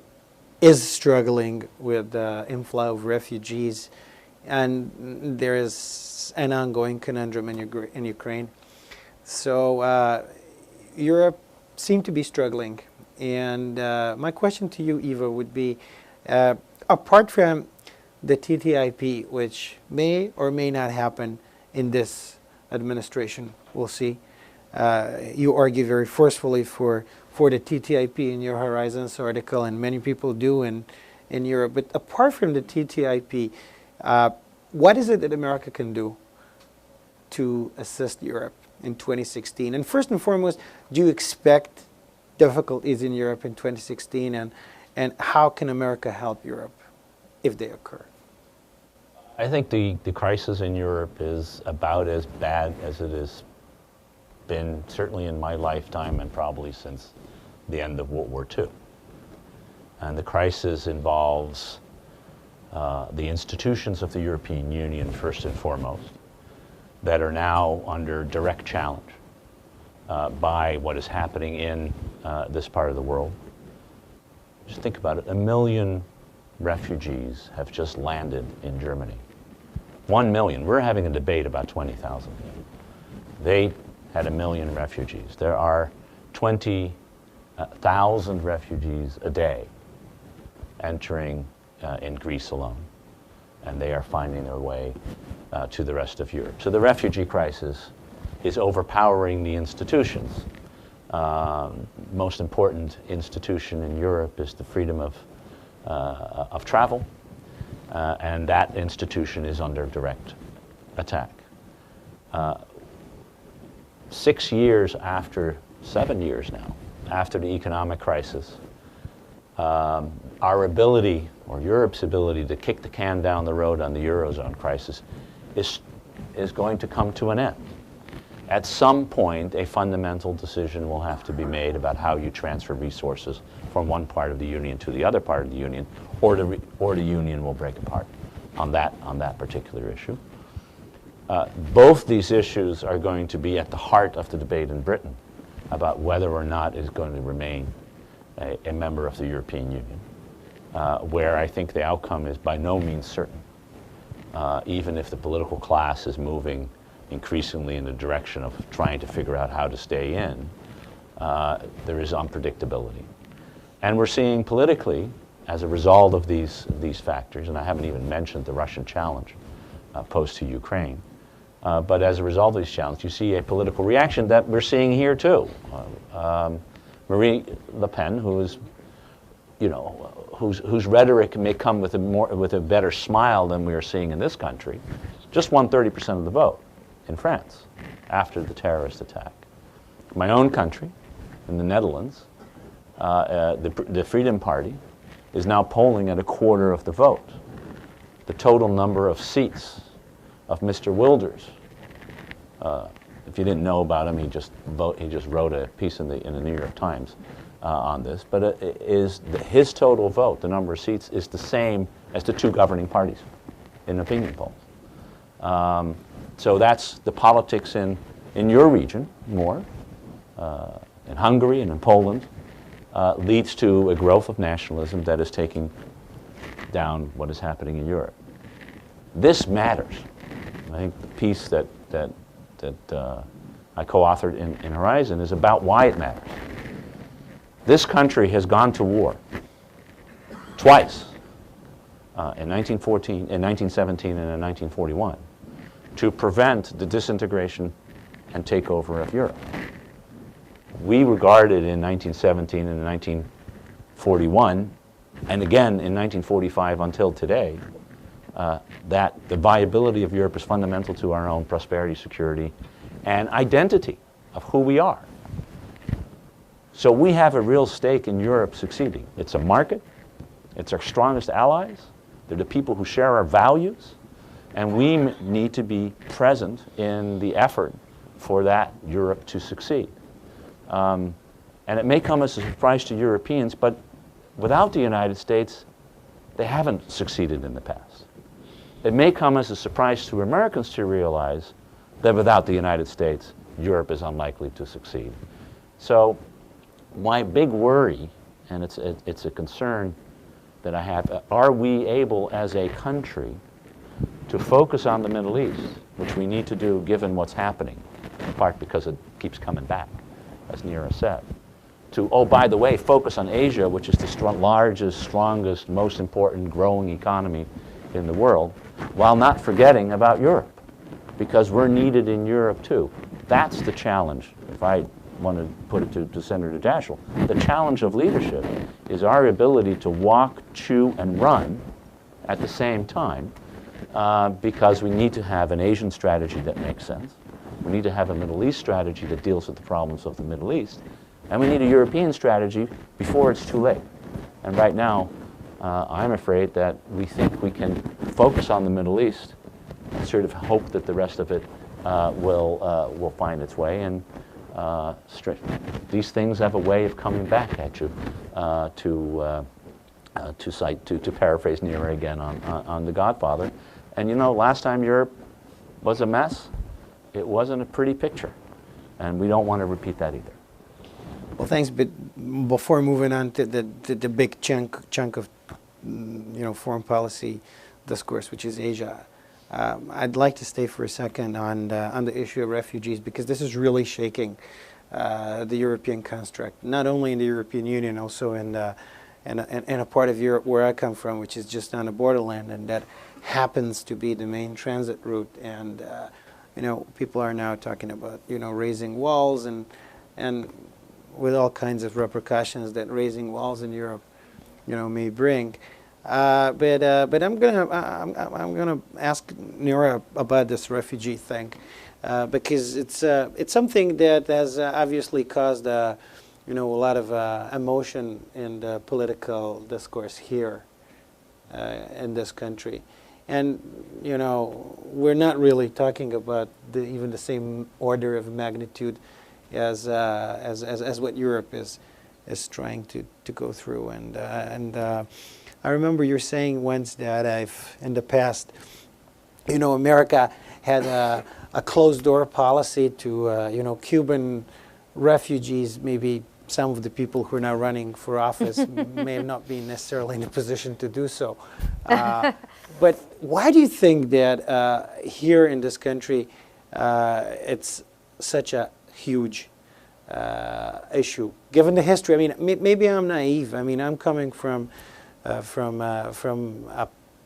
is struggling with the inflow of refugees, and there is an ongoing conundrum in Ukraine. So Europe seemed to be struggling. And my question to you, Eva, would be, apart from the TTIP, which may or may not happen in this administration, we'll see. You argue very forcefully for the TTIP in your Horizons article, and many people do in Europe. But apart from the TTIP, what is it that America can do to assist Europe in 2016? And first and foremost, do you expect difficulties in Europe in 2016, and how can America help Europe if they occur? I think the crisis in Europe is about as bad as it has been, certainly in my lifetime and probably since the end of World War II. And the crisis involves the institutions of the European Union first and foremost, that are now under direct challenge by what is happening in this part of the world. Just think about it. 1 million refugees have just landed in Germany. 1 million. We're having a debate about 20,000. They had 1 million refugees. There are 20,000 refugees a day entering in Greece alone, and they are finding their way to the rest of Europe. So the refugee crisis is overpowering the institutions. Most important institution in Europe is the freedom of travel, and that institution is under direct attack. 6 years after, 7 years now, after the economic crisis, our ability, or Europe's ability, to kick the can down the road on the Eurozone crisis is going to come to an end. At some point, a fundamental decision will have to be made about how you transfer resources from one part of the Union to the other part of the Union, or the Union will break apart on that particular issue. Both these issues are going to be at the heart of the debate in Britain about whether or not it is going to remain a member of the European Union, where I think the outcome is by no means certain, even if the political class is moving increasingly in the direction of trying to figure out how to stay in. There is unpredictability. And we're seeing politically, as a result of these factors, and I haven't even mentioned the Russian challenge posed to Ukraine, but as a result of these challenges, you see a political reaction that we're seeing here too. Marie Le Pen, who is, whose rhetoric may come with a better smile than we are seeing in this country, just won 30% of the vote in France after the terrorist attack. My own country, in the Netherlands, the Freedom Party is now polling at 1/4 of the vote. The total number of seats of Mr. Wilders, if you didn't know about him, he just wrote a piece in the New York Times on this, but his total vote, the number of seats, is the same as the two governing parties in opinion polls. So that's the politics in your region more, in Hungary and in Poland, leads to a growth of nationalism that is taking down what is happening in Europe. This matters. I think the piece that I co-authored in Horizon is about why it matters. This country has gone to war twice, in 1914, in 1917, and in 1941, to prevent the disintegration and takeover of Europe. We regarded in 1917 and 1941, and again in 1945 until today, that the viability of Europe is fundamental to our own prosperity, security, and identity of who we are. So we have a real stake in Europe succeeding. It's a market, it's our strongest allies, they're the people who share our values, and we need to be present in the effort for that Europe to succeed. And it may come as a surprise to Europeans, but without the United States, they haven't succeeded in the past. It may come as a surprise to Americans to realize that without the United States, Europe is unlikely to succeed. So my big worry, and it's a concern that I have, are we able as a country to focus on the Middle East, which we need to do given what's happening, in part because it keeps coming back, as Neera said, to, oh, by the way, focus on Asia, which is the largest, strongest, most important growing economy in the world, while not forgetting about Europe, because we're needed in Europe too. That's the challenge, if I want to put it to Senator Daschle. The challenge of leadership is our ability to walk, chew, and run at the same time, because we need to have an Asian strategy that makes sense. We need to have a Middle East strategy that deals with the problems of the Middle East. And we need a European strategy before it's too late. And right now, I'm afraid that we think we can focus on the Middle East and sort of hope that the rest of it will find its way. And these things have a way of coming back at you, to paraphrase Neera again on The Godfather. And last time Europe was a mess, it wasn't a pretty picture, and we don't want to repeat that either. Well, thanks. But before moving on to the big chunk of foreign policy discourse, which is Asia, I'd like to stay for a second on the issue of refugees, because this is really shaking the European construct, not only in the European Union, also in a part of Europe where I come from, which is just on the borderland, and that happens to be the main transit route. And people are now talking about raising walls and with all kinds of repercussions that raising walls in Europe may bring. But I'm gonna ask Nira about this refugee thing, because it's something that has obviously caused a lot of emotion in the political discourse here in this country, and we're not really talking about even the same order of magnitude as what Europe is trying to go through. And I remember you saying once that in the past, America had a closed door policy to Cuban refugees. Maybe some of the people who are now running for office may have not been necessarily in a position to do so. But why do you think that here in this country it's such a huge issue, given the history? I mean, maybe I'm naive. I mean, I'm coming from a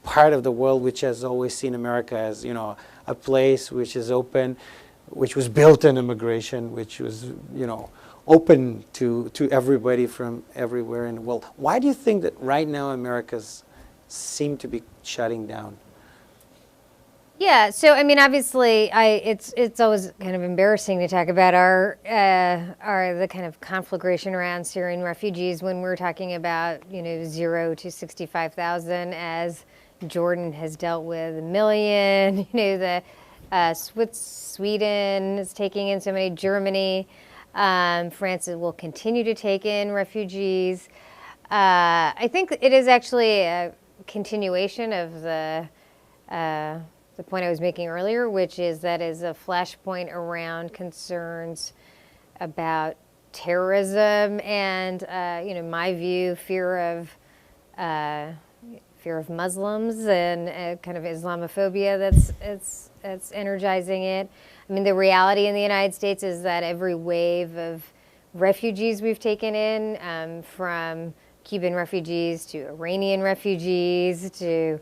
part of the world which has always seen America as a place which is open, which was built on immigration, which was open to everybody from everywhere in the world. Why do you think that right now Americas seem to be shutting down? Yeah, so I mean, obviously, it's always kind of embarrassing to talk about the kind of conflagration around Syrian refugees when we're talking about 0 to 65,000, as Jordan has dealt with 1 million. Sweden is taking in so many. Germany, France will continue to take in refugees. I think it is actually a continuation of the point I was making earlier, which is that is a flashpoint around concerns about terrorism and, my view, fear of Muslims and kind of Islamophobia that's energizing it. I mean, the reality in the United States is that every wave of refugees we've taken in, from Cuban refugees to Iranian refugees to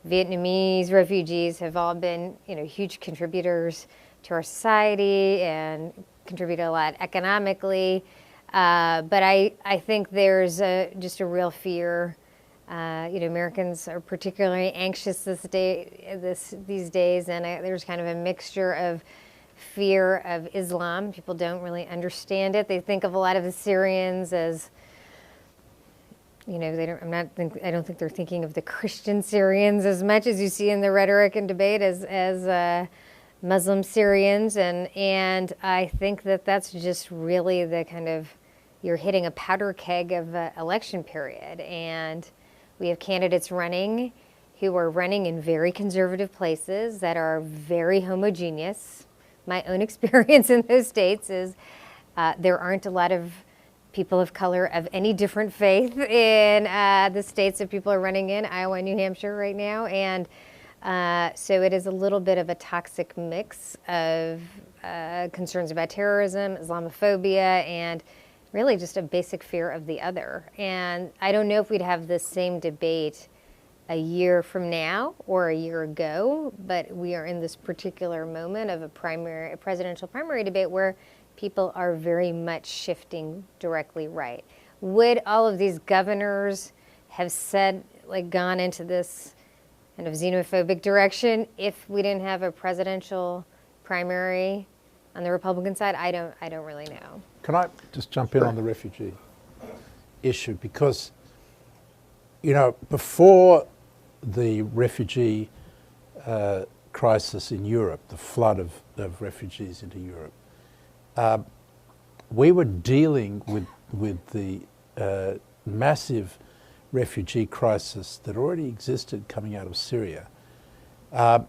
Vietnamese refugees, have all been, huge contributors to our society and contribute a lot economically. But I think there's just a real fear. Americans are particularly anxious these days, and there's kind of a mixture of fear of Islam. People don't really understand it. They think of a lot of the Syrians as I don't think they're thinking of the Christian Syrians as much as you see in the rhetoric and debate as Muslim Syrians, and I think that's just really the kind of, you're hitting a powder keg of election period, and we have candidates running who are running in very conservative places that are very homogeneous. My own experience in those states is there aren't a lot of people of color of any different faith in the states that people are running in, Iowa and New Hampshire right now. And so it is a little bit of a toxic mix of concerns about terrorism, Islamophobia, and really just a basic fear of the other. And I don't know if we'd have this same debate a year from now or a year ago, but we are in this particular moment of a presidential primary debate where people are very much shifting directly right. Would all of these governors have gone into this kind of xenophobic direction if we didn't have a presidential primary on the Republican side? I don't really know. Can I just jump in on the refugee issue? Because, before the refugee crisis in Europe, the flood of refugees into Europe, we were dealing with the massive refugee crisis that already existed coming out of Syria.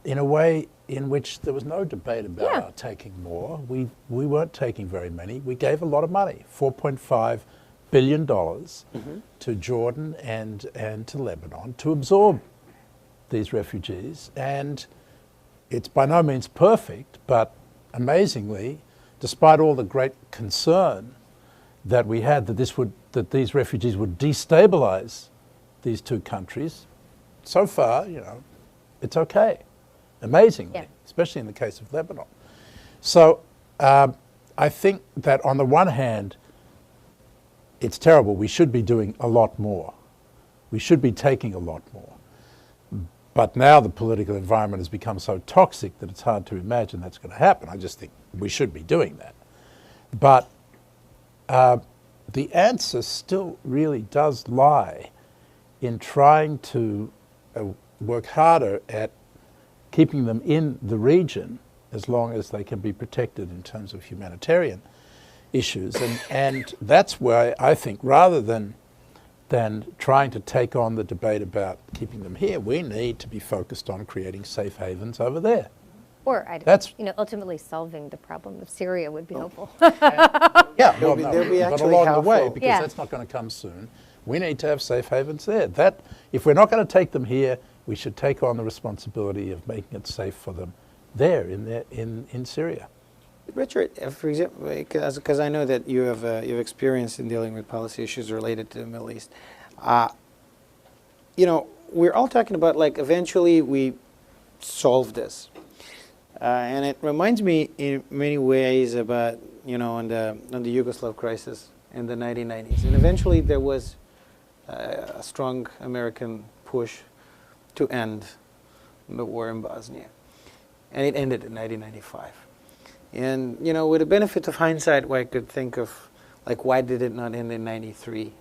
in a way in which there was no debate about Yeah. our taking more. We weren't taking very many. We gave a lot of money, $4.5 billion to Jordan and to Lebanon to absorb these refugees. And it's by no means perfect, but amazingly, despite all the great concern that we had that these refugees would destabilize these two countries, so far, it's okay, amazingly, Yeah. especially in the case of Lebanon. So I think that on the one hand, it's terrible. We should be doing a lot more. We should be taking a lot more. But now the political environment has become so toxic that it's hard to imagine that's going to happen. I just think we should be doing that. But the answer still really does lie in trying to work harder at keeping them in the region as long as they can be protected in terms of humanitarian issues. And that's where I think, rather than trying to take on the debate about keeping them here, we need to be focused on creating safe havens over there. Or, ultimately solving the problem of Syria would be helpful. Yeah, They'll be but actually along the half way, full. because Yeah. that's not going to come soon, we need to have safe havens there. That, if we're not going to take them here, we should take on the responsibility of making it safe for them there in Syria. Richard, for example, because I know that you have experience in dealing with policy issues related to the Middle East. We're all talking about eventually we solve this, and it reminds me in many ways about on the Yugoslav crisis in the 1990s, and eventually there was a strong American push to end the war in Bosnia, and it ended in 1995. And, with the benefit of hindsight, I could think of, why did it not end in 93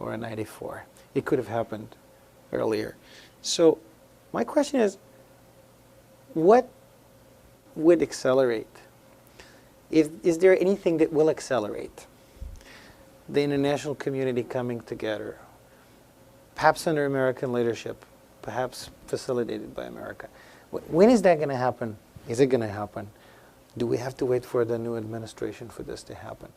or in 94? It could have happened earlier. So my question is, what would accelerate? Is there anything that will accelerate the international community coming together, perhaps under American leadership, perhaps facilitated by America? When is that going to happen? Is it going to happen? Do we have to wait for the new administration for this to happen?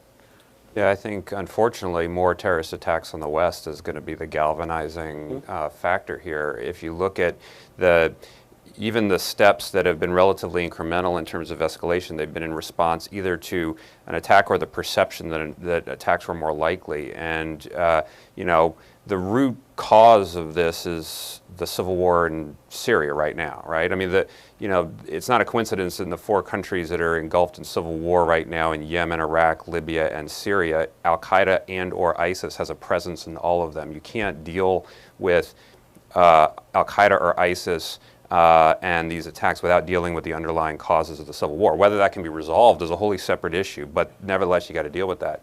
Yeah, I think, unfortunately, more terrorist attacks on the West is going to be the galvanizing factor here. If you look at even the steps that have been relatively incremental in terms of escalation, they've been in response either to an attack or the perception that attacks were more likely. And, the root cause of this is the civil war in Syria right now, right? I mean, it's not a coincidence in the four countries that are engulfed in civil war right now in Yemen, Iraq, Libya, and Syria, Al-Qaeda and or ISIS has a presence in all of them. You can't deal with Al-Qaeda or ISIS and these attacks without dealing with the underlying causes of the civil war. Whether that can be resolved is a wholly separate issue, but nevertheless, you got to deal with that.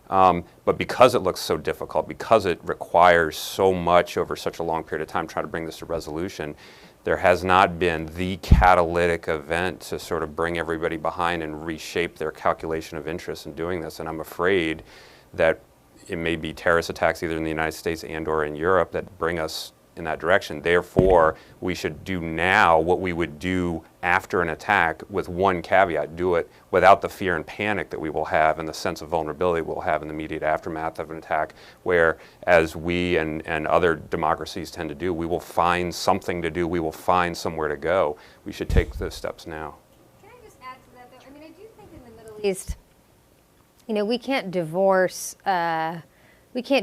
But because it looks so difficult, because it requires so much over such a long period of time trying to bring this to resolution, there has not been the catalytic event to sort of bring everybody behind and reshape their calculation of interest in doing this. And I'm afraid that it may be terrorist attacks either in the United States and or in Europe that bring us in that direction. Therefore, we should do now what we would do after an attack with one caveat: do it without the fear and panic that we will have and the sense of vulnerability we'll have in the immediate aftermath of an attack, where, as we and other democracies tend to do, we will find something to do, we will find somewhere to go. We should take those steps now. Can I just add to that, though? I mean, I do think in the Middle East, we can't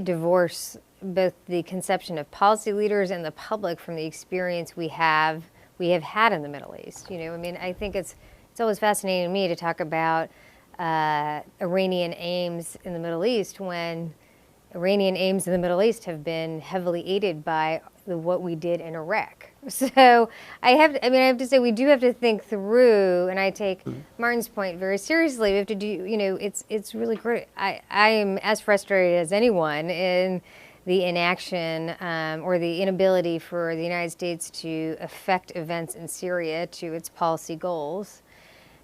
divorce both the conception of policy leaders and the public from the experience we have had in the Middle East. I mean, I think it's always fascinating to me to talk about Iranian aims in the Middle East when Iranian aims in the Middle East have been heavily aided by what we did in Iraq. So I have to say we do have to think through, and I take Martin's point very seriously. We have to do, it's really great. I am as frustrated as anyone in the inaction or the inability for the United States to affect events in Syria to its policy goals.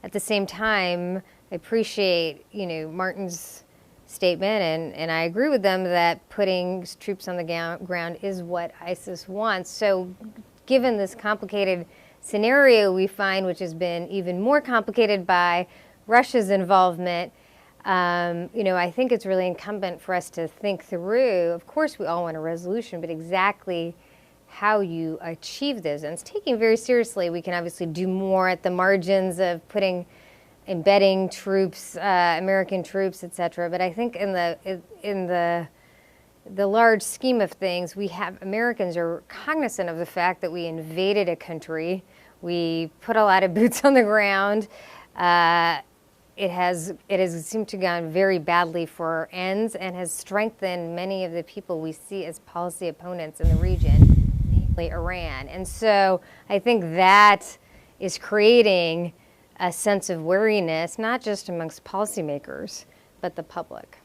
At the same time, I appreciate, Martin's statement, and I agree with them that putting troops on the ground is what ISIS wants. So given this complicated scenario we find, which has been even more complicated by Russia's involvement, I think it's really incumbent for us to think through. Of course, we all want a resolution, but exactly how you achieve those. And it's taken very seriously. We can obviously do more at the margins of embedding troops, American troops, et cetera. But I think in the large scheme of things, Americans are cognizant of the fact that we invaded a country. We put a lot of boots on the ground. It has seemed to have gone very badly for our ends and has strengthened many of the people we see as policy opponents in the region, namely Iran. And so I think that is creating a sense of wariness, not just amongst policymakers, but the public.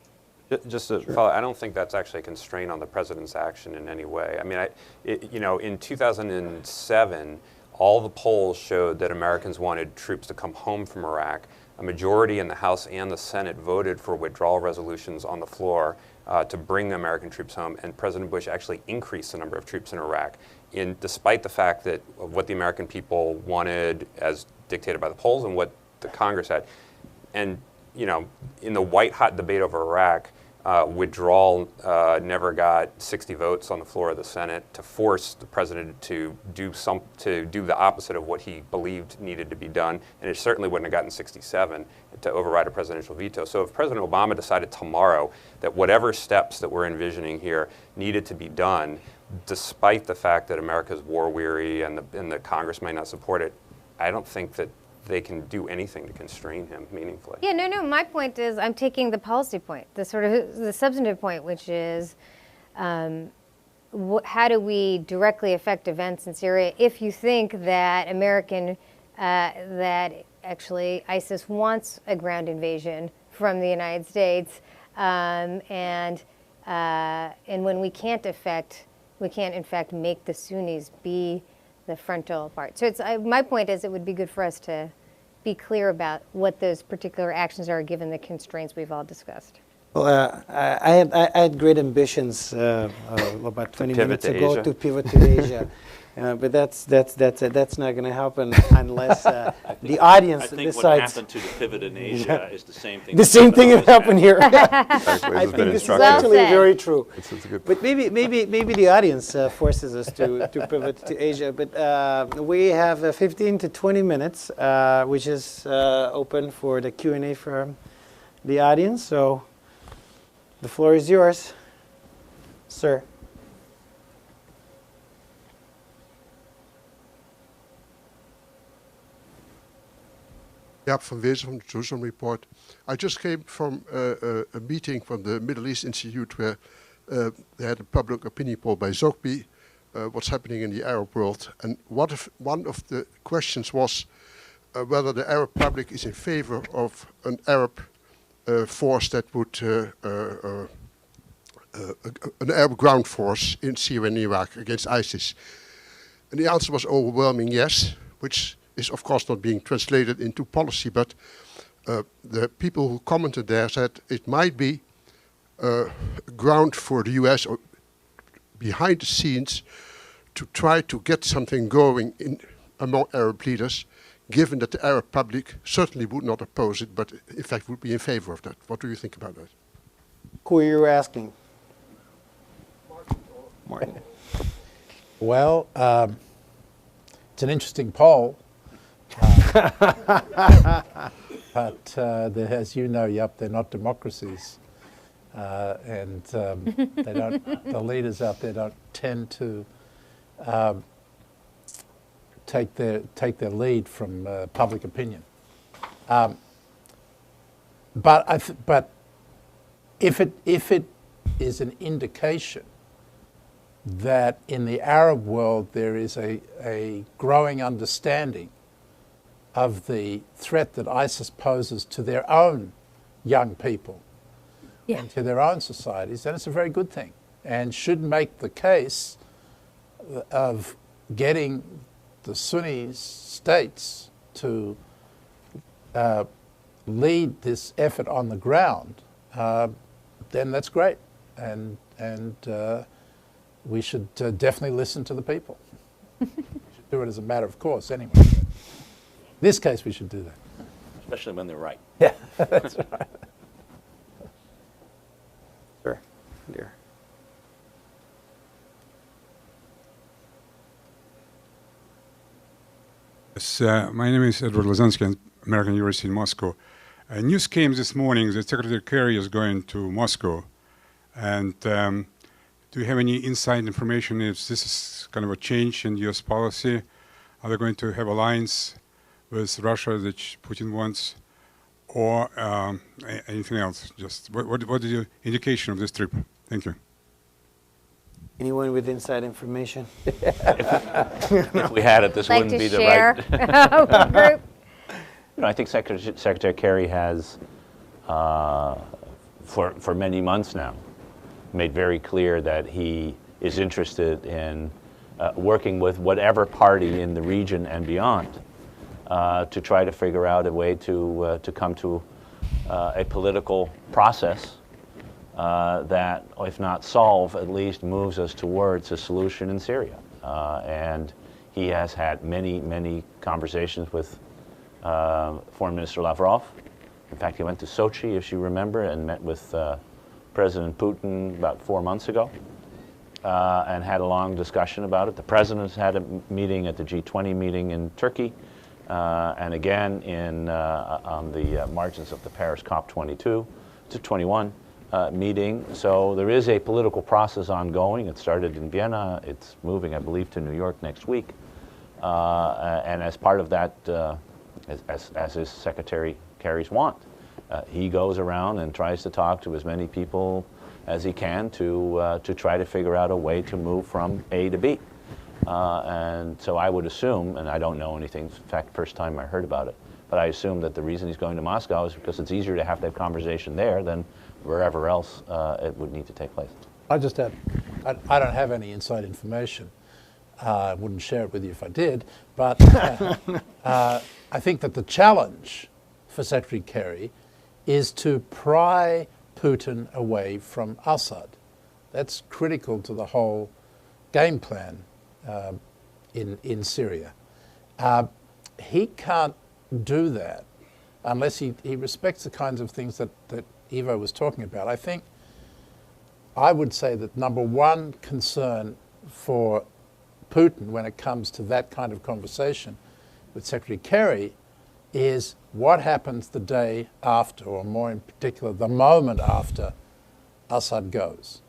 Just to follow, I don't think that's actually a constraint on the president's action in any way. I mean, in 2007, all the polls showed that Americans wanted troops to come home from Iraq. A majority in the House and the Senate voted for withdrawal resolutions on the floor to bring the American troops home, and President Bush actually increased the number of troops in Iraq, despite the fact that what the American people wanted as dictated by the polls and what the Congress had. And in the white-hot debate over Iraq, withdrawal never got 60 votes on the floor of the Senate to force the president to do the opposite of what he believed needed to be done, and it certainly wouldn't have gotten 67 to override a presidential veto. So if President Obama decided tomorrow that whatever steps that we're envisioning here needed to be done, despite the fact that America's war-weary and the Congress might not support it, I don't think that they can do anything to constrain him meaningfully. Yeah, no, my point is I'm taking the policy point, the substantive point, which is how do we directly affect events in Syria if you think that that actually ISIS wants a ground invasion from the United States, and when we can't in fact make the Sunnis be the frontal part. So my point is it would be good for us to be clear about what those particular actions are given the constraints we've all discussed. Well, I had great ambitions about 20 minutes ago Asia. to pivot to Asia. But that's not going to happen unless the audience I think decides. what happened to the pivot in Asia is the same thing. The same thing that happened here. I It's been think this is instructive. actually Well said. very true. It's a good But maybe the audience forces us to pivot to Asia. But we have 15 to 20 minutes, which is open for the Q&A from the audience. So the floor is yours, sir. Jaap van Wezen from the Jerusalem Report. I just came from a meeting from the Middle East Institute where they had a public opinion poll by Zogby, what's happening in the Arab world. And one of the questions was whether the Arab public is in favor of an Arab force that would, an Arab ground force in Syria and Iraq against ISIS. And the answer was overwhelming yes, which is of course not being translated into policy, but the people who commented there said it might be ground for the US or behind the scenes to try to get something going among Arab leaders, given that the Arab public certainly would not oppose it, but in fact would be in favor of that. What do you think about that? Who are you asking? Martin. Well, it's an interesting poll. But as you know, Yup, they're not democracies, and they don't. The leaders out there don't tend to take their lead from public opinion. But if it is an indication that in the Arab world there is a growing understanding of the threat that ISIS poses to their own young people and to their own societies, then it's a very good thing and should make the case of getting the Sunni states to lead this effort on the ground. Then that's great, and we should definitely listen to the people. do it as a matter of course anyway. In this case, we should do that. Especially when they're right. Yeah, that's right. Sure. Dear. Yes, my name is Edward Lazansky, American University in Moscow. News came this morning that Secretary Kerry is going to Moscow. And do you have any inside information if this is kind of a change in U.S. policy? Are they going to have alliance with Russia that Putin wants, or anything else? Just what is your indication of this trip? Thank you. Anyone with inside information? If we had it, this Like wouldn't to be the share right. group? I think Secretary Kerry has, for many months now, made very clear that he is interested in working with whatever party in the region and beyond to try to figure out a way to come to a political process that, if not solve, at least moves us towards a solution in Syria. And he has had many conversations with Foreign Minister Lavrov. In fact, he went to Sochi, if you remember, and met with President Putin about 4 months ago and had a long discussion about it. The presidents had a meeting at the G20 meeting in Turkey and again on the margins of the Paris COP22 to 21 meeting. So there is a political process ongoing. It started in Vienna. It's moving, I believe, to New York next week. And as part of that, as is Secretary Kerry's want, he goes around and tries to talk to as many people as he can to try to figure out a way to move from A to B. And so I would assume, and I don't know anything, in fact, first time I heard about it, but I assume that the reason he's going to Moscow is because it's easier to have that conversation there than wherever else it would need to take place. I just add, I don't have any inside information. I wouldn't share it with you if I did, but I think that the challenge for Secretary Kerry is to pry Putin away from Assad. That's critical to the whole game plan in Syria. He can't do that unless he respects the kinds of things that Ivo was talking about. I think I would say that number one concern for Putin when it comes to that kind of conversation with Secretary Kerry is what happens the day after, or more in particular, the moment after Assad goes.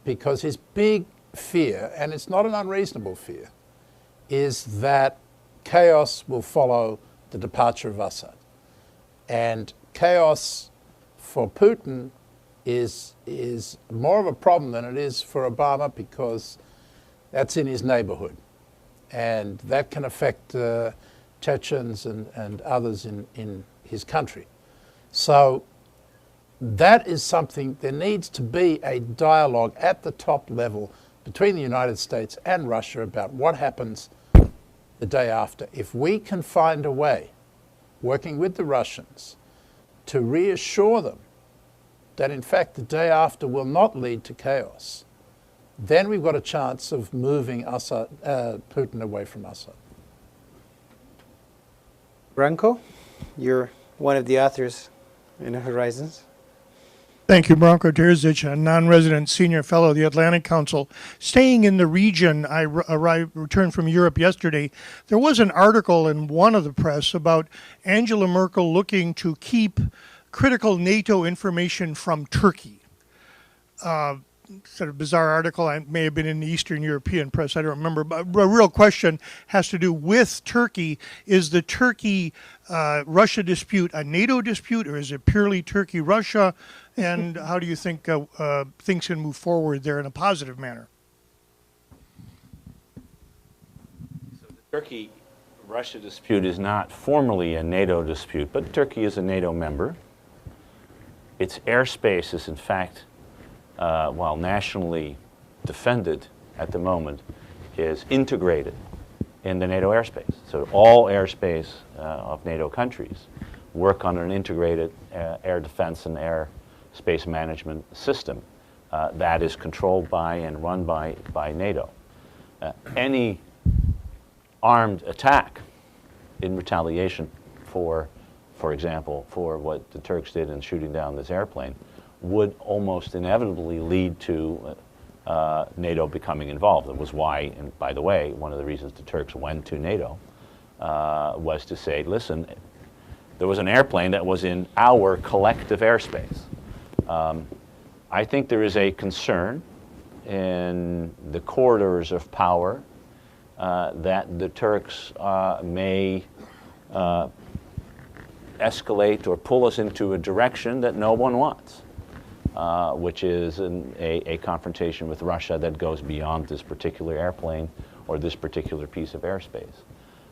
Because his big fear, and it's not an unreasonable fear, is that chaos will follow the departure of Assad. And chaos for Putin is more of a problem than it is for Obama, because that's in his neighborhood. And that can affect Chechens and others in his country. So that is something, there needs to be a dialogue at the top level between the United States and Russia about what happens the day after. If we can find a way, working with the Russians, to reassure them that in fact the day after will not lead to chaos, then we've got a chance of moving Putin away from Assad. Branko, you're one of the authors in Horizons. Thank you, Branko Terzic, a non-resident senior fellow of the Atlantic Council. Staying in the region, I returned from Europe yesterday. There was an article in one of the press about Angela Merkel looking to keep critical NATO information from Turkey. Sort of bizarre article. It may have been in the Eastern European press. I don't remember. But a real question has to do with Turkey. Is the Turkey-Russia dispute a NATO dispute, or is it purely Turkey-Russia? And how do you think things can move forward there in a positive manner? So the Turkey-Russia dispute is not formally a NATO dispute, but Turkey is a NATO member. Its airspace is, in fact, while nationally defended at the moment, is integrated in the NATO airspace. So all airspace of NATO countries work on an integrated air defense and air space management system that is controlled by and run by NATO. Any armed attack in retaliation for example, for what the Turks did in shooting down this airplane, would almost inevitably lead to NATO becoming involved. It was why, and by the way, one of the reasons the Turks went to NATO was to say, listen, there was an airplane that was in our collective airspace. I think there is a concern in the corridors of power that the Turks may escalate or pull us into a direction that no one wants, which is a confrontation with Russia that goes beyond this particular airplane or this particular piece of airspace.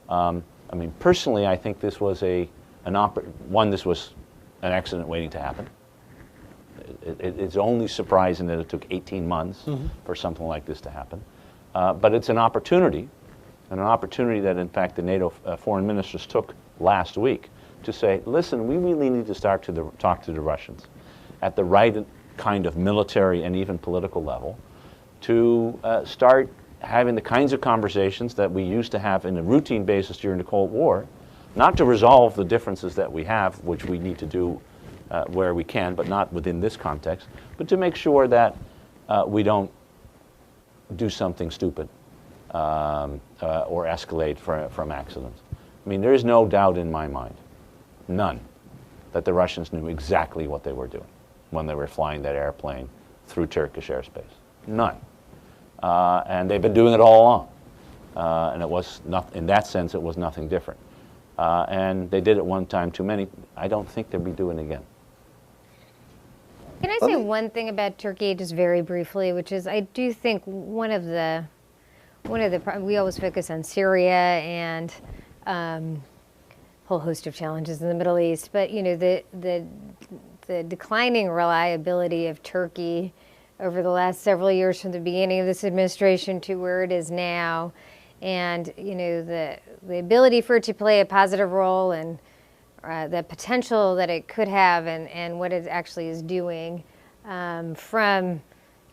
I mean, personally, I think this was this was an accident waiting to happen. It's only surprising that it took 18 months for something like this to happen. But it's an opportunity, and an opportunity that, in fact, the NATO foreign ministers took last week to say, listen, we really need to start to talk to the Russians at the right kind of military and even political level to start having the kinds of conversations that we used to have in a routine basis during the Cold War, not to resolve the differences that we have, which we need to do where we can, but not within this context, but to make sure that we don't do something stupid or escalate from accidents. I mean, there is no doubt in my mind, none, that the Russians knew exactly what they were doing when they were flying that airplane through Turkish airspace. None. And they've been doing it all along. And it was not, in that sense, it was nothing different. And they did it one time too many. I don't think they'll be doing it again. Can I say one thing about Turkey, just very briefly, which is I do think one of the we always focus on Syria and whole host of challenges in the Middle East, but you know the declining reliability of Turkey over the last several years from the beginning of this administration to where it is now, and you know the ability for it to play a positive role and the potential that it could have and what it actually is doing from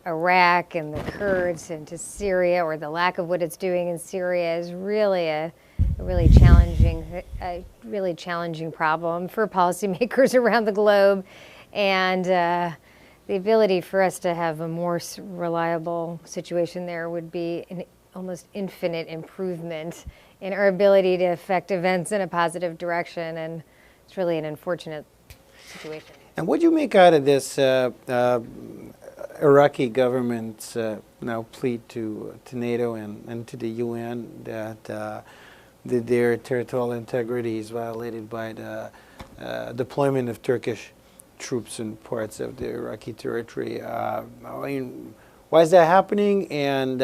Iraq and the Kurds into Syria, or the lack of what it's doing in Syria, is really a really challenging problem for policymakers around the globe. And the ability for us to have a more reliable situation there would be an almost infinite improvement in our ability to affect events in a positive direction. And it's really an unfortunate situation. And what do you make out of this Iraqi government's now plea to NATO and to the UN that their territorial integrity is violated by the deployment of Turkish troops in parts of the Iraqi territory? I mean, why is that happening? And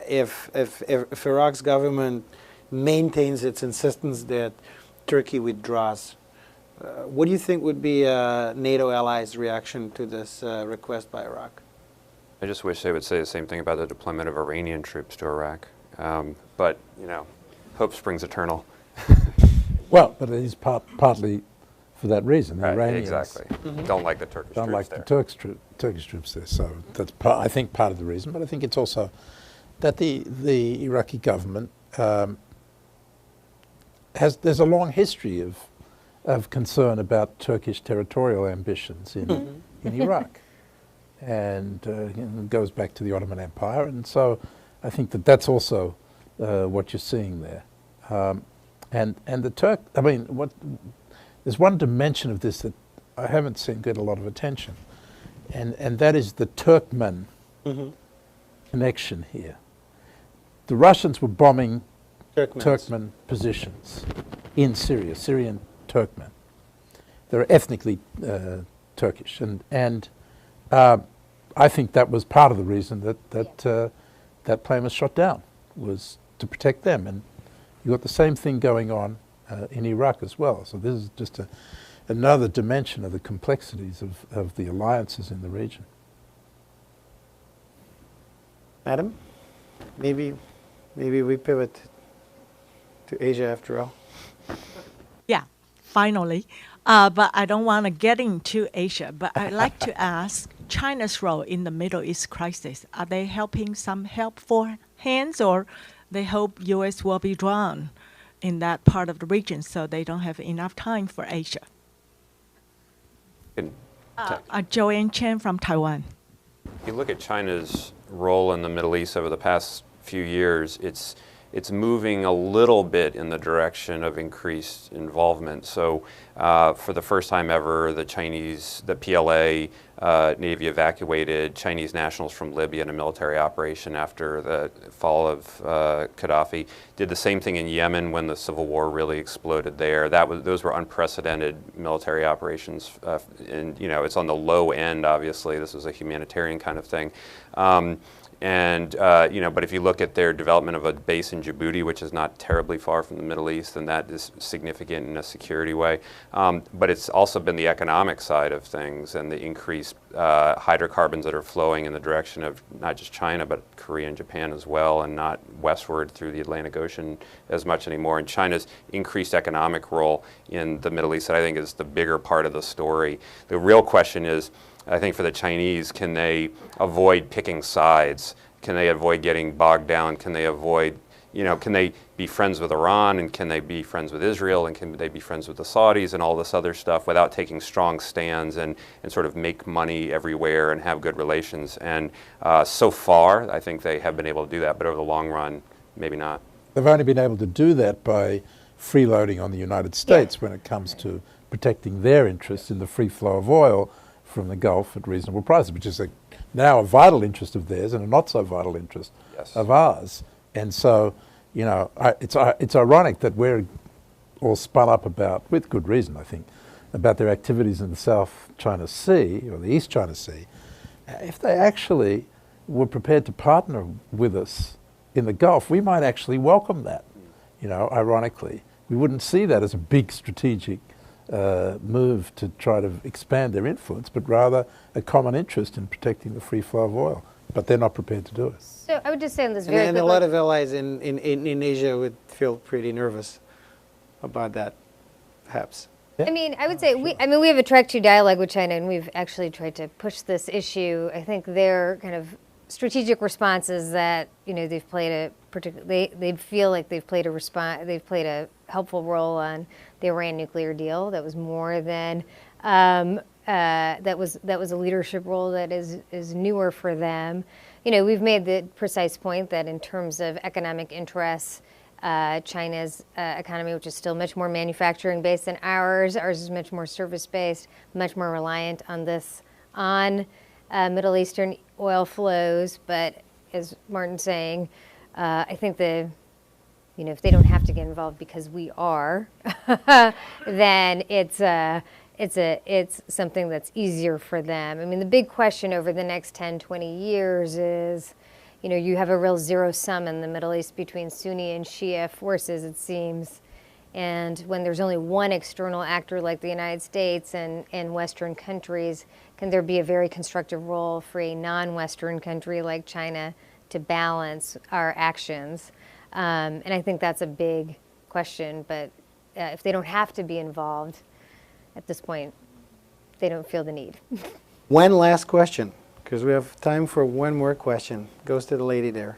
if Iraq's government maintains its insistence that Turkey withdraws, what do you think would be NATO allies' reaction to this request by Iraq? I just wish they would say the same thing about the deployment of Iranian troops to Iraq. But, you know, hope springs eternal. Well, but it is partly for that reason. The Iranians exactly. Don't like the Turkish don't troops like there. the Turkish troops there. So that's I think part of the reason. But I think it's also that the Iraqi government there's a long history of concern about Turkish territorial ambitions in Iraq, and it goes back to the Ottoman Empire, and so I think that's also what you're seeing there. And the I mean, there's one dimension of this that I haven't seen get a lot of attention, and that is the Turkmen connection here. The Russians were bombing Turkmen positions in Syria, Syrian Turkmen. They're ethnically Turkish, and I think that was part of the reason that plane was shot down, was to protect them. And you got the same thing going on in Iraq as well. So this is just another dimension of the complexities of the alliances in the region. Adam, maybe we pivot to Asia after all. Yeah, finally. But I don't want to get into Asia. But I'd like to ask China's role in the Middle East crisis. Are they helping some helpful hands, or they hope U.S. will be drawn in that part of the region, so they don't have enough time for Asia. Joanne Chen from Taiwan. If you look at China's role in the Middle East over the past few years, it's moving a little bit in the direction of increased involvement. So for the first time ever, the PLA Navy evacuated Chinese nationals from Libya in a military operation after the fall of Gaddafi. Did the same thing in Yemen when the civil war really exploded there. Those were unprecedented military operations, and it's on the low end. Obviously, this was a humanitarian kind of thing. But if you look at their development of a base in Djibouti, which is not terribly far from the Middle East, then that is significant in a security way. But it's also been the economic side of things and the increased hydrocarbons that are flowing in the direction of not just China, but Korea and Japan as well, and not westward through the Atlantic Ocean as much anymore. And China's increased economic role in the Middle East, I think, is the bigger part of the story. The real question is, I think for the Chinese, can they avoid picking sides? Can they avoid getting bogged down? Can they avoid, can they be friends with Iran, and can they be friends with Israel, and can they be friends with the Saudis and all this other stuff without taking strong stands and sort of make money everywhere and have good relations? And so far, I think they have been able to do that, but over the long run, maybe not. They've only been able to do that by freeloading on the United States when it comes to protecting their interests in the free flow of oil from the Gulf at reasonable prices, which is now a vital interest of theirs and a not so vital interest of ours. And so, it's ironic that we're all spun up about, with good reason, I think, about their activities in the South China Sea or the East China Sea. If they actually were prepared to partner with us in the Gulf, we might actually welcome that. Ironically, we wouldn't see that as a big strategic move to try to expand their influence, but rather a common interest in protecting the free flow of oil. But they're not prepared to do it. So I would just say on this very And quickly, a lot of allies in Asia would feel pretty nervous about that, perhaps. Yeah. I mean, I would say we have a track 2 dialogue with China, and we've actually tried to push this issue. I think their kind of strategic response is that they've played they feel like they've played a helpful role on the Iran nuclear deal. That was more than that was a leadership role that is newer for them. We've made the precise point that in terms of economic interests, China's economy, which is still much more manufacturing based than ours is much more service based, much more reliant on Middle Eastern oil flows. But as Martin's saying, I think if they don't have to get involved because we are, then it's something that's easier for them. I mean, the big question over the next 10, 20 years is, you have a real zero sum in the Middle East between Sunni and Shia forces, it seems. And when there's only one external actor like the United States and Western countries, can there be a very constructive role for a non-Western country like China to balance our actions? And I think that's a big question, but if they don't have to be involved at this point, they don't feel the need. One last question, because we have time for one more question. Goes to the lady there.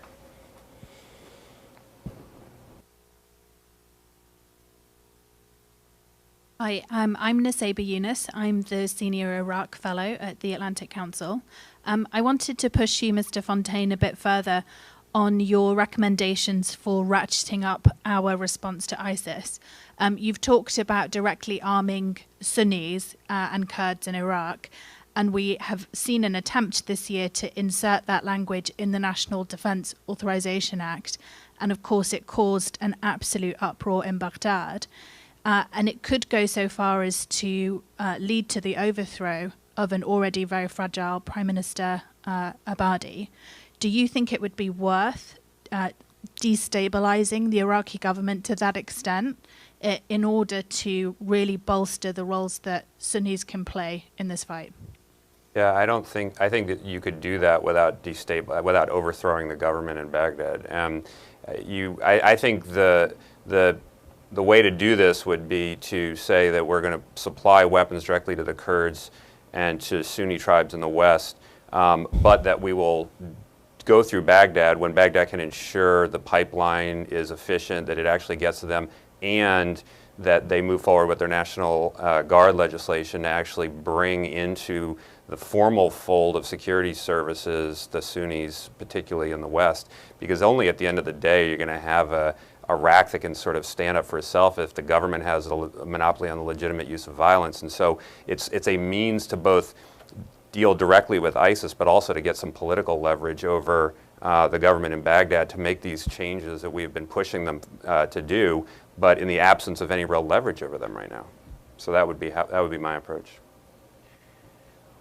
Hi, I'm Naseba Yunus. I'm the Senior Iraq Fellow at the Atlantic Council. I wanted to push you, Mr. Fontaine, a bit further on your recommendations for ratcheting up our response to ISIS. You've talked about directly arming Sunnis and Kurds in Iraq, and we have seen an attempt this year to insert that language in the National Defense Authorization Act, and of course it caused an absolute uproar in Baghdad. And it could go so far as to lead to the overthrow of an already very fragile Prime Minister Abadi. Do you think it would be worth destabilizing the Iraqi government to that extent in order to really bolster the roles that Sunnis can play in this fight? Yeah, I think that you could do that without overthrowing the government in Baghdad. I think the way to do this would be to say that we're going to supply weapons directly to the Kurds and to Sunni tribes in the West, but that we will go through Baghdad, when Baghdad can ensure the pipeline is efficient, that it actually gets to them, and that they move forward with their National Guard legislation to actually bring into the formal fold of security services the Sunnis, particularly in the West, because only at the end of the day you're going to have a Iraq that can sort of stand up for itself if the government has a monopoly on the legitimate use of violence. And so it's a means to both deal directly with ISIS, but also to get some political leverage over the government in Baghdad to make these changes that we've been pushing them to do, but in the absence of any real leverage over them right now. So that would be my approach.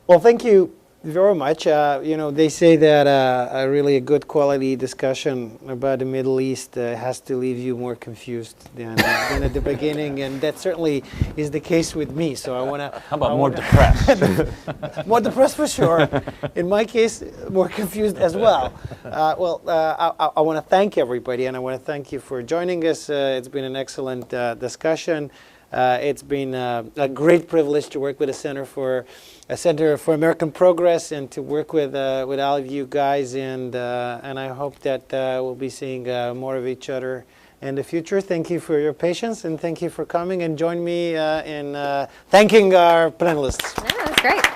Well, thank you very much. You know, they say that a really good quality discussion about the Middle East has to leave you more confused than at the beginning, and that certainly is the case with me. So I want to. How about more depressed? More depressed for sure. In my case, more confused as well. I want to thank everybody, and I want to thank you for joining us. It's been an excellent discussion. It's been a great privilege to work with a Center for American Progress and to work with all of you guys, and I hope that we'll be seeing more of each other in the future. Thank you for your patience, and thank you for coming, and join me in thanking our panelists. Yeah, that's great.